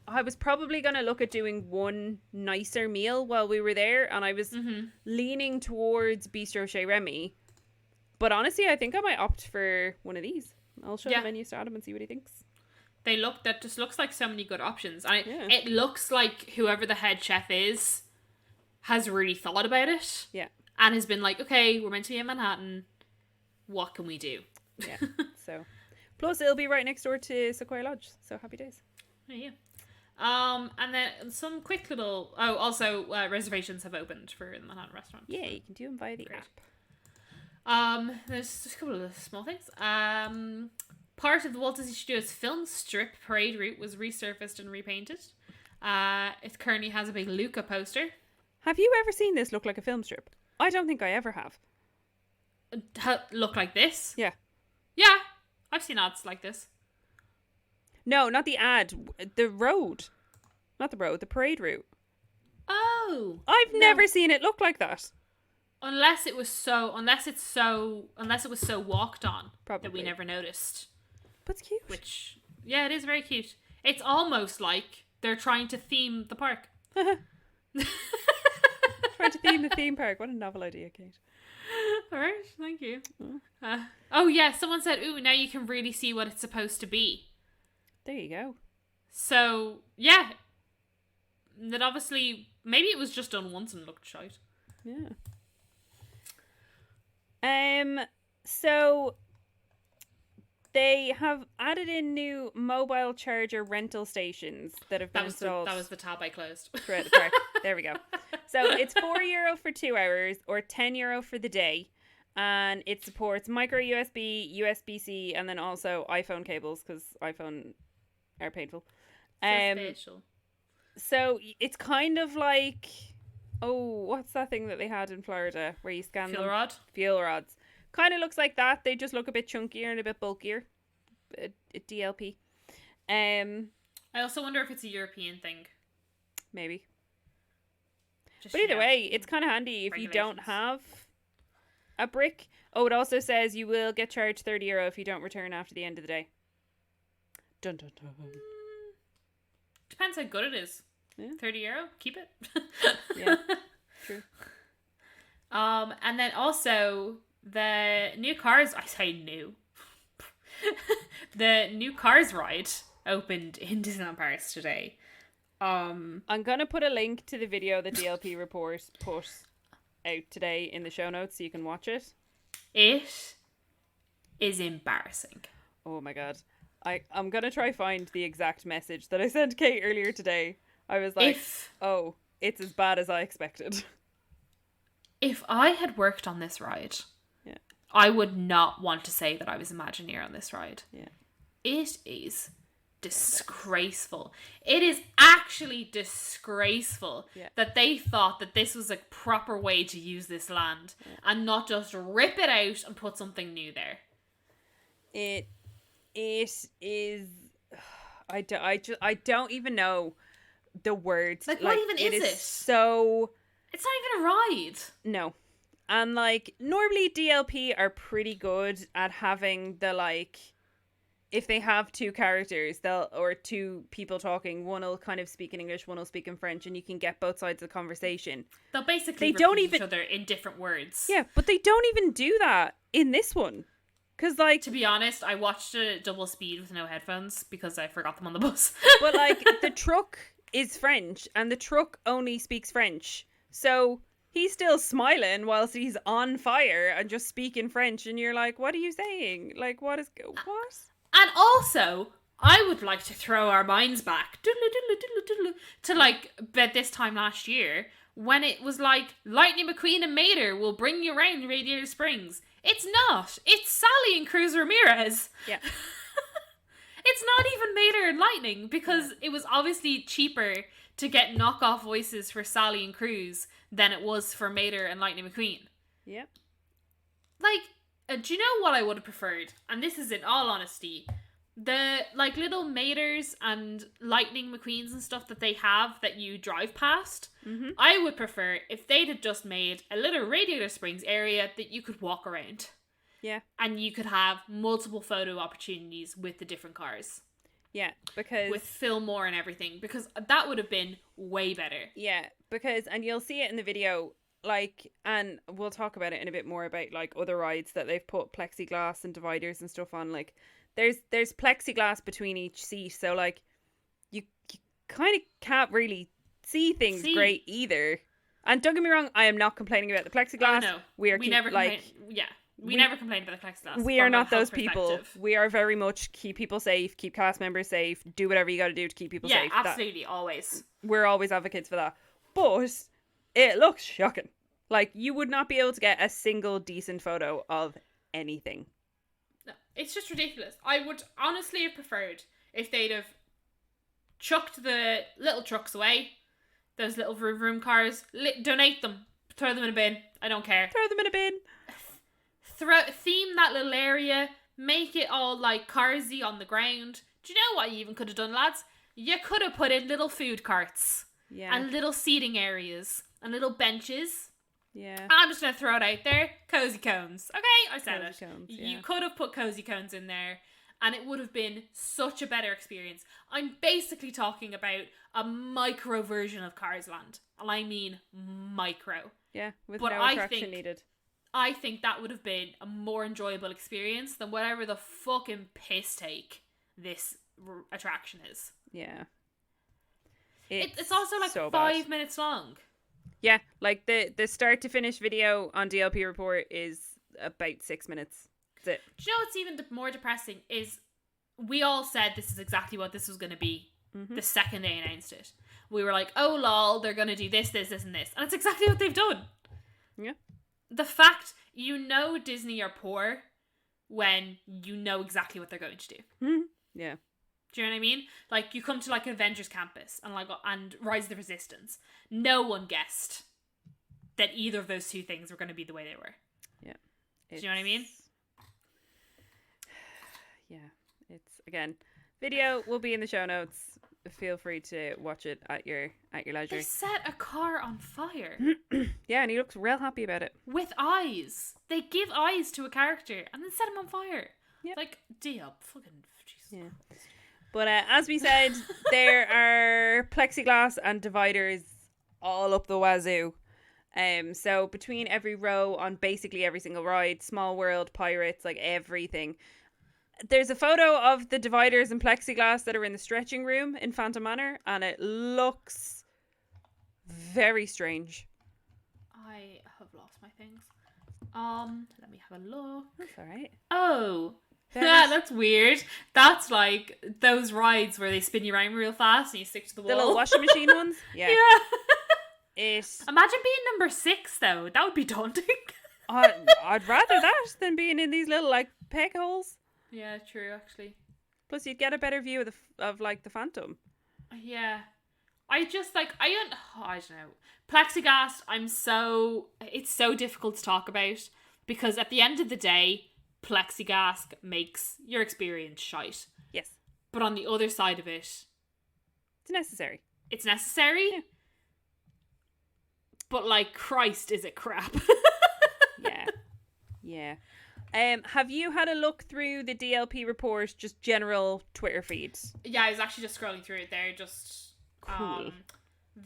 I was probably going to look at doing one nicer meal while we were there, and I was leaning towards Bistro Chez Remy. But honestly, I think I might opt for one of these. I'll show the menus to Adam and see what he thinks. That just looks like so many good options. And it looks like whoever the head chef is has really thought about it. Yeah. And has been like, okay, we're meant to be in Manhattan. What can we do? Yeah. So, plus it'll be right next door to Sequoia Lodge. So happy days. Yeah. And then some quick little. Oh, also reservations have opened for the Manhattan restaurant. Yeah, you can do them via the app. There's just a couple of small things. Part of the Walt Disney Studios film strip parade route was resurfaced and repainted. It currently has a big Luca poster. Have you ever seen this look like a film strip? I don't think I ever have. Look like this? Yeah. Yeah, I've seen ads like this. No, not the ad. The road. Not the road, the parade route. Oh. I've never seen it look like that. Unless it was so walked on. Probably. That we never noticed. But it's cute. Which, yeah, it is very cute. It's almost like they're trying to theme the park. Trying to theme the theme park. What a novel idea, Kate. Alright, thank you. Oh yeah, someone said, ooh, now you can really see what it's supposed to be. There you go. So, yeah. That obviously, maybe it was just done once and looked shite. Yeah. So they have added in new mobile charger rental stations that have been installed. That was the tab I closed. Throughout the park. There we go. So it's €4 for 2 hours or €10 for the day. And it supports micro USB, USB-C, and then also iPhone cables because iPhone are painful. Special. So it's kind of like, what's that thing that they had in Florida where you scan Fuel rod? Fuel rods. Kind of looks like that. They just look a bit chunkier and a bit bulkier. A DLP. I also wonder if it's a European thing. Maybe. But either way, it's kind of handy if you don't have a brick. Oh, it also says you will get charged €30 if you don't return after the end of the day. Dun dun dun. Depends how good it is. Yeah. €30, keep it. Yeah, true. And then also the new Cars. I say new. The new Cars ride opened in Disneyland Paris today. I'm gonna put a link to the video that DLP Report put out today in the show notes so you can watch it. It is embarrassing. Oh my god. I'm gonna try find the exact message that I sent Kate earlier today. I was like, oh, it's as bad as I expected. If I had worked on this ride, yeah, I would not want to say that I was Imagineer on this ride. Yeah. It is disgraceful. It is actually disgraceful that they thought that this was a proper way to use this land and not just rip it out and put something new there. It is. I don't even know the words. Like what even is it? So it's not even a ride. No. And like normally DLP are pretty good at having the like, if they have two characters, or two people talking, one will kind of speak in English, one will speak in French, and you can get both sides of the conversation. They'll basically repeat each other in different words. Yeah, but they don't even do that in this one. Because, like, to be honest, I watched it at double speed with no headphones because I forgot them on the bus. But like the truck is French and the truck only speaks French. So he's still smiling whilst he's on fire and just speaking French, and you're like, what are you saying? Like, what? And also, I would like to throw our minds back to like about this time last year when it was like Lightning McQueen and Mater will bring you around Radiator Springs. It's not. It's Sally and Cruz Ramirez. Yeah. It's not even Mater and Lightning because it was obviously cheaper to get knockoff voices for Sally and Cruz than it was for Mater and Lightning McQueen. Yeah. Like, do you know what I would have preferred? And this is in all honesty. The, like, little Maters and Lightning McQueens and stuff that they have that you drive past, I would prefer if they'd have just made a little Radiator Springs area that you could walk around. Yeah. And you could have multiple photo opportunities with the different cars. Yeah, because... with Fillmore and everything, because that would have been way better. Yeah, because, and you'll see it in the video, like, and we'll talk about it in a bit more about, like, other rides that they've put plexiglass and dividers and stuff on, like, there's plexiglass between each seat, so like you kind of can't really see things great either. And don't get me wrong, I am not complaining about the plexiglass. Oh, no. We never complain about the plexiglass. We are not those people. We are very much keep people safe, keep cast members safe, do whatever you got to do to keep people safe. Yeah, absolutely, always. We're always advocates for that. But it looks shocking. Like, you would not be able to get a single decent photo of anything. No, it's just ridiculous. I would honestly have preferred if they'd have chucked the little trucks away, those little vroom vroom cars, donate them, throw them in a bin. I don't care. Throw them in a bin. Theme that little area, make it all like carsy on the ground. Do you know what you even could have done, lads? You could have put in little food carts, and little seating areas, and little benches. Yeah. I'm just going to throw it out there. Cozy cones. Okay, I said cozy cones, You could have put cozy cones in there and it would have been such a better experience. I'm basically talking about a micro version of Cars Land. And I mean micro. Yeah, with no attraction needed. I think that would have been a more enjoyable experience than whatever the fucking piss take this attraction is. Yeah. It's also like so 5 minutes long. Yeah, like the start to finish video on DLP Report is about 6 minutes. That's it. Do you know what's even more depressing is we all said this is exactly what this was going to be the second they announced it. We were like, oh lol, they're going to do this, this, this, and this. And it's exactly what they've done. Yeah. The fact, Disney are poor when you know exactly what they're going to do. Mm-hmm. Yeah. Do you know what I mean? Like, you come to like Avengers Campus and Rise of the Resistance. No one guessed that either of those two things were going to be the way they were. Yeah. Do you know what I mean? Yeah. It's, again, video will be in the show notes. feel free to watch it at your leisure. They set a car on fire. Yeah, and he looks real happy about it. With eyes. They give eyes to a character and then set him on fire. Yep. Like, deal. Fucking Jesus. Yeah. But as we said, there are plexiglass and dividers all up the wazoo. So between every row on basically every single ride, Small World, Pirates, like everything. There's a photo of the dividers and plexiglass that are in the stretching room in Phantom Manor, and it looks very strange. I have lost my things. Let me have a look. That's alright. Oh. Yeah, that's weird. That's like those rides where they spin you around real fast and you stick to the wall. The little washing machine ones? Yeah. Imagine being number 6 though. That would be daunting. I'd rather that than being in these little like peg holes. Yeah, true, actually. Plus, you'd get a better view of the Phantom. Yeah, I just like I don't know. Plexiglass. It's so difficult to talk about because at the end of the day, plexiglass makes your experience shite. Yes, but on the other side of it, it's necessary. It's necessary. Yeah. But like, Christ, is it crap? Yeah. Have you had a look through the DLP report, just general Twitter feeds? Yeah, I was actually just scrolling through it there. Just cool.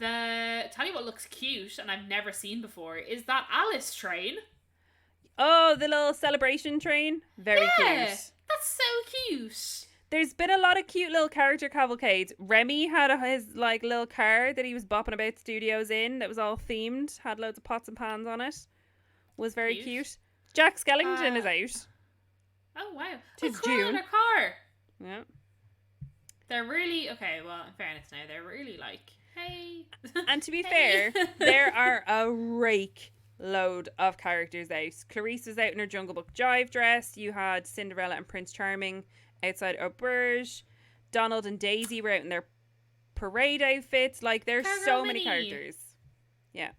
Tell you what looks cute and I've never seen before is that Alice train. Oh, the little celebration train. Very cute. That's so cute. There's been a lot of cute little character cavalcades. Remy had his like little car that he was bopping about studios in that was all themed, had loads of pots and pans on it. Was very cute. Jack Skellington is out. Oh wow. It's June. In a car. Yeah. They're really okay, well, in fairness now, they're really like, hey. And to be fair, there are a rake load of characters out. Clarice was out in her Jungle Book jive dress. You had Cinderella and Prince Charming outside Auberge. Donald and Daisy were out in their parade outfits. Like, there's so many characters. Yeah.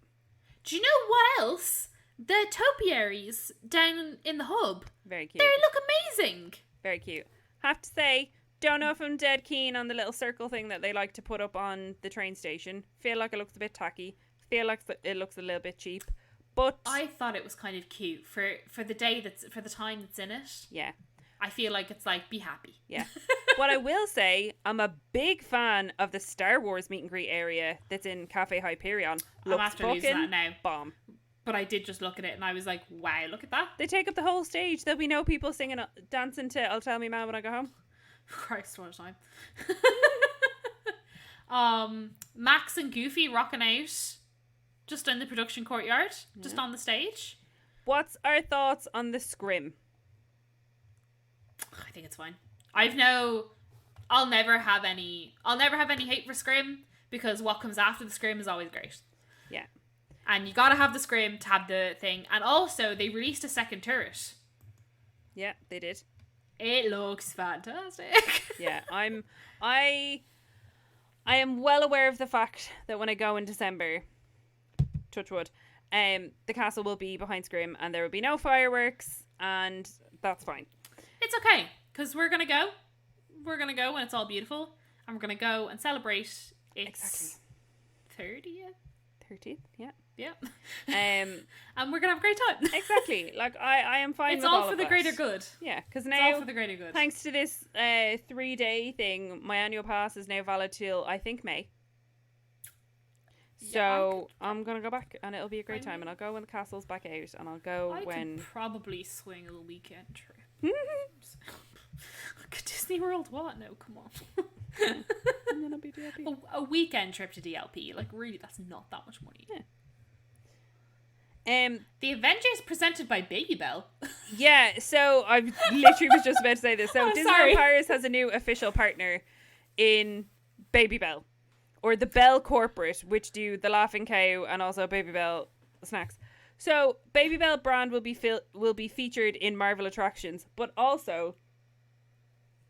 Do you know what else? The topiaries down in the hub. Very cute. They look amazing. Very cute. Have to say, don't know if I'm dead keen on the little circle thing that they like to put up on the train station. Feel like it looks a bit tacky. Feel like it looks a little bit cheap. But I thought it was kind of cute for the time that's in it. Yeah. I feel like it's like, be happy. Yeah. What I will say, I'm a big fan of the Star Wars meet and greet area that's in Cafe Hyperion. Looks I'm after losing that now. Bomb. But I did just look at it and I was like, wow, look at that. They take up the whole stage. There'll be no people singing, dancing to I'll Tell Me Man When I Go Home. Christ, what a time. Max and Goofy rocking out just in the production courtyard, just on the stage. What's our thoughts on the scrim? I think it's fine. I'll never have any hate for scrim because what comes after the scrim is always great. Yeah. And you gotta have the scrim to have the thing. And also, they released a second turret. Yeah, they did. It looks fantastic. Yeah, I am well aware of the fact that when I go in December, touch wood, the castle will be behind scrim and there will be no fireworks, and that's fine. It's okay, because we're gonna go. We're gonna go when it's all beautiful, and we're gonna go and celebrate its 30th, yeah. And we're gonna have a great time. Exactly. Like I am fine. It's with all all for of the that. greater good. Yeah, because it's now all for the greater good. Thanks to this 3-day thing, my annual pass is now valid till I think May. So I'm gonna go back, and it'll be a great time. And I'll go when the castle's back out, and I'll go when can probably swing a weekend trip. Disney World, what? No, come on. And then I'll be DLP. A weekend trip to DLP, like really, that's not that much money. Yeah. The Avengers presented by Baby Bell. Yeah, so I literally was just about to say this. So Disneyland Paris has a new official partner in Baby Bell, or the Bell Corporate, which do the Laughing Cow and also Baby Bell snacks. So Baby Bell brand will be featured in Marvel attractions, but also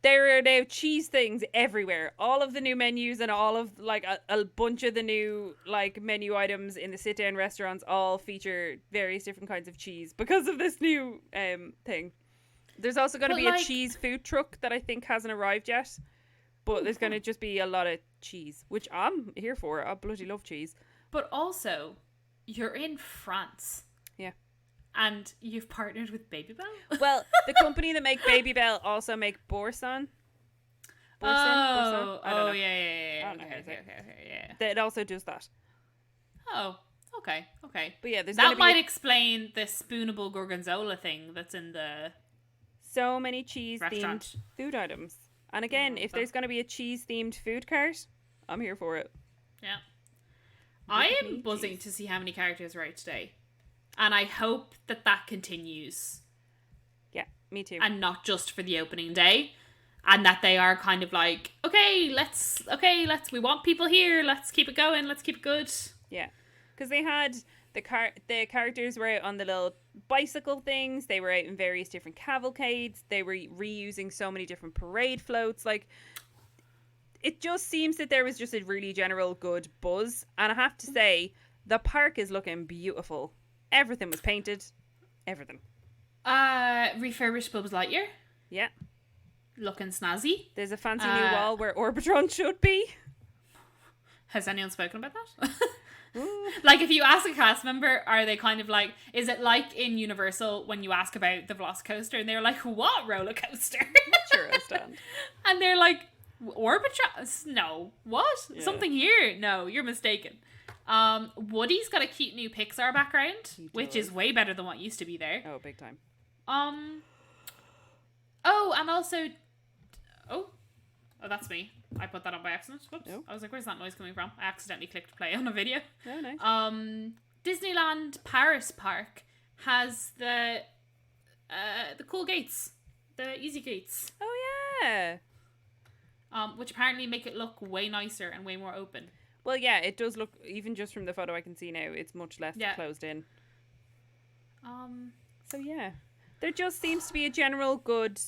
there are now cheese things everywhere. All of the new menus and all of like a bunch of the new like menu items in the sit down restaurants all feature various different kinds of cheese because of this new thing. There's also going to be a cheese food truck that I think hasn't arrived yet, but there's going to just be a lot of cheese, which I'm here for. I bloody love cheese. But also, you're in France. Yeah. And you've partnered with Babybel? Well, the company that make Babybel also make Boursin. Oh, I don't know. yeah. I don't know how to say it. Yeah. It also does that. Oh, okay. But yeah, there's that might explain the spoonable gorgonzola thing that's in the so many cheese-themed restaurant. food items. And again, if there's going to be a cheese-themed food cart, I'm here for it. Yeah. I am buzzing to see how many characters are out today. And I hope that continues. Yeah, me too. And not just for the opening day. And that they are kind of like, let's we want people here, let's keep it going, let's keep it good. Yeah. Because they had the characters were out on the little bicycle things, they were out in various different cavalcades, they were reusing so many different parade floats, like it just seems that there was just a really general good buzz. And I have to say, the park is looking beautiful. Everything was painted. Everything. Refurbished Buzz Lightyear. Yeah. Looking snazzy. There's a fancy new wall where Orbitron should be. Has anyone spoken about that? Like, if you ask a cast member, are they kind of like, is it like in Universal when you ask about the Velocicoaster and they're like, what roller coaster? Churro stand. And they're like, Orbitron? No. What? Yeah. Something here? No, you're mistaken. Woody's got a cute new Pixar background, which is way better than what used to be there. Oh, big time. Oh, and also, oh, that's me. I put that on by accident. Whoops. Oh. I was like, where's that noise coming from? I accidentally clicked play on a video. Oh, nice. Disneyland Paris Park has the cool gates, the easy gates. Oh yeah. Which apparently make it look way nicer and way more open. Well, yeah, it does look, even just from the photo I can see now, it's much less closed in. So yeah, there just seems to be a general good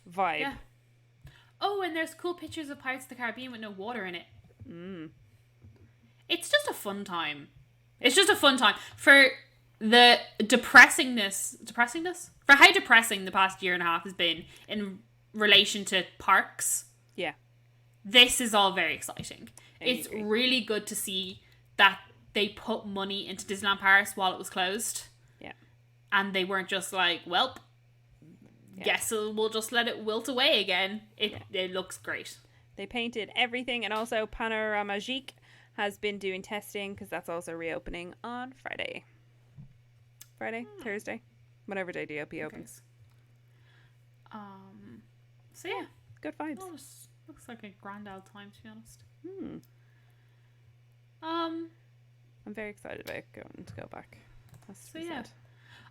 vibe. Yeah. Oh, and there's cool pictures of Pirates of the Caribbean with no water in it. It's just a fun time. It's just a fun time for the depressingness, for how depressing the past year and a half has been in relation to parks. Yeah. This is all very exciting. It's really good to see that they put money into Disneyland Paris while it was closed. Yeah. And they weren't just like, welp, guess we'll just let it wilt away again. It looks great. They painted everything, and also Panoramagique has been doing testing because that's also reopening on Friday. Thursday, whatever day DLP opens. So yeah, good vibes. Oh, looks like a grand old time, to be honest. I'm very excited about going to go back. So yeah.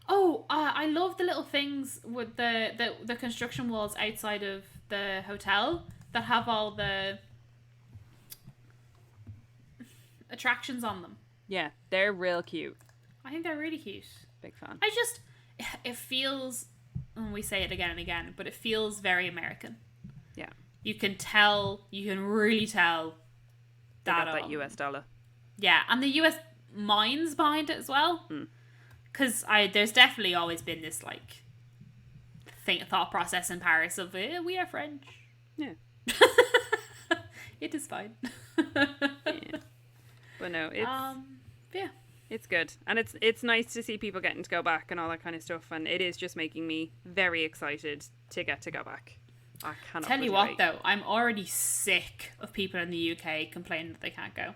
Oh, I love the little things with the construction walls outside of the hotel that have all the attractions on them. Yeah, they're real cute. I think they're really cute. Big fan. It feels, and we say it again and again, but it feels very American. Yeah. You can really tell that US dollar. Yeah, and the US minds behind it as well. Because there's definitely always been this like thought process in Paris of we are French. Yeah. It is fine. Yeah. But no, it's it's good, and it's nice to see people getting to go back and all that kind of stuff, and it is just making me very excited to get to go back. I cannot tell you what though, I'm already sick of people in the UK complaining that they can't go.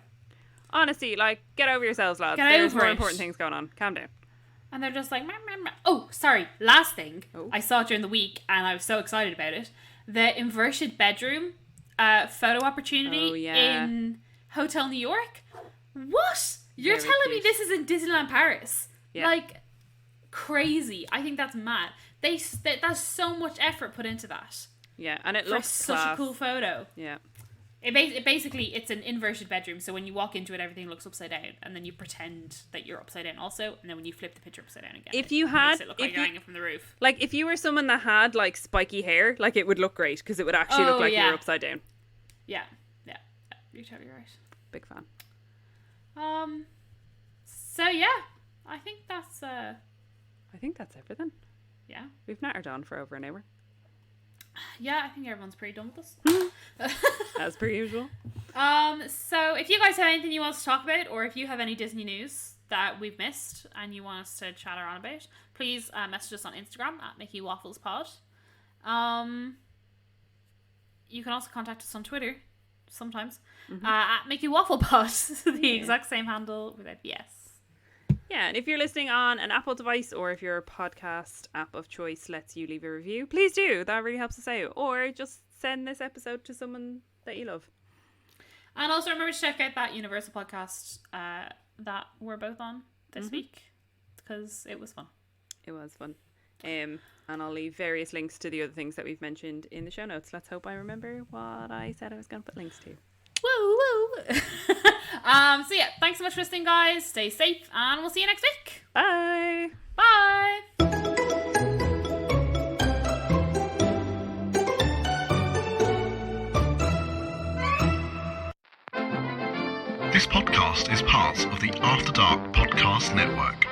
Honestly, like, get over yourselves, lads. There's more important things going on. Calm down. And they're just like, meh, meh, meh. Oh, sorry. Last thing I saw during the week, and I was so excited about it. The inverted bedroom photo opportunity in Hotel New York. What? You're Very telling cute. me this is in Disneyland Paris? Yeah. Like, crazy. I think that's mad. That's so much effort put into that. Yeah, and it for looks such class. a cool photo. Yeah. It's an inverted bedroom, so when you walk into it, everything looks upside down, and then you pretend that you're upside down also, and then when you flip the picture upside down again, if it you had, makes it look like you're hanging from the roof. Like, if you were someone that had like spiky hair, like, it would look great because it would actually look like you're upside down. Yeah, you're totally right. Big fan. So yeah, I think that's everything. Yeah, we've nattered on for over an hour. Yeah, I think everyone's pretty done with us. As per usual. So if you guys have anything you want us to talk about, or if you have any Disney news that we've missed and you want us to chatter on about, please message us on Instagram at MickeyWafflesPod. You can also contact us on Twitter sometimes at MickeyWafflePod, the exact same handle without the S. Yeah, and if you're listening on an Apple device, or if your podcast app of choice lets you leave a review, please do. That really helps us out. Or just send this episode to someone that you love. And also remember to check out that Universal podcast that we're both on this week, because it was fun. It was fun. And I'll leave various links to the other things that we've mentioned in the show notes. Let's hope I remember what I said I was going to put links to. Woo woo. So yeah, thanks so much for listening, guys. Stay safe, and we'll see you next week. Bye. Bye. This podcast is part of the After Dark Podcast Network.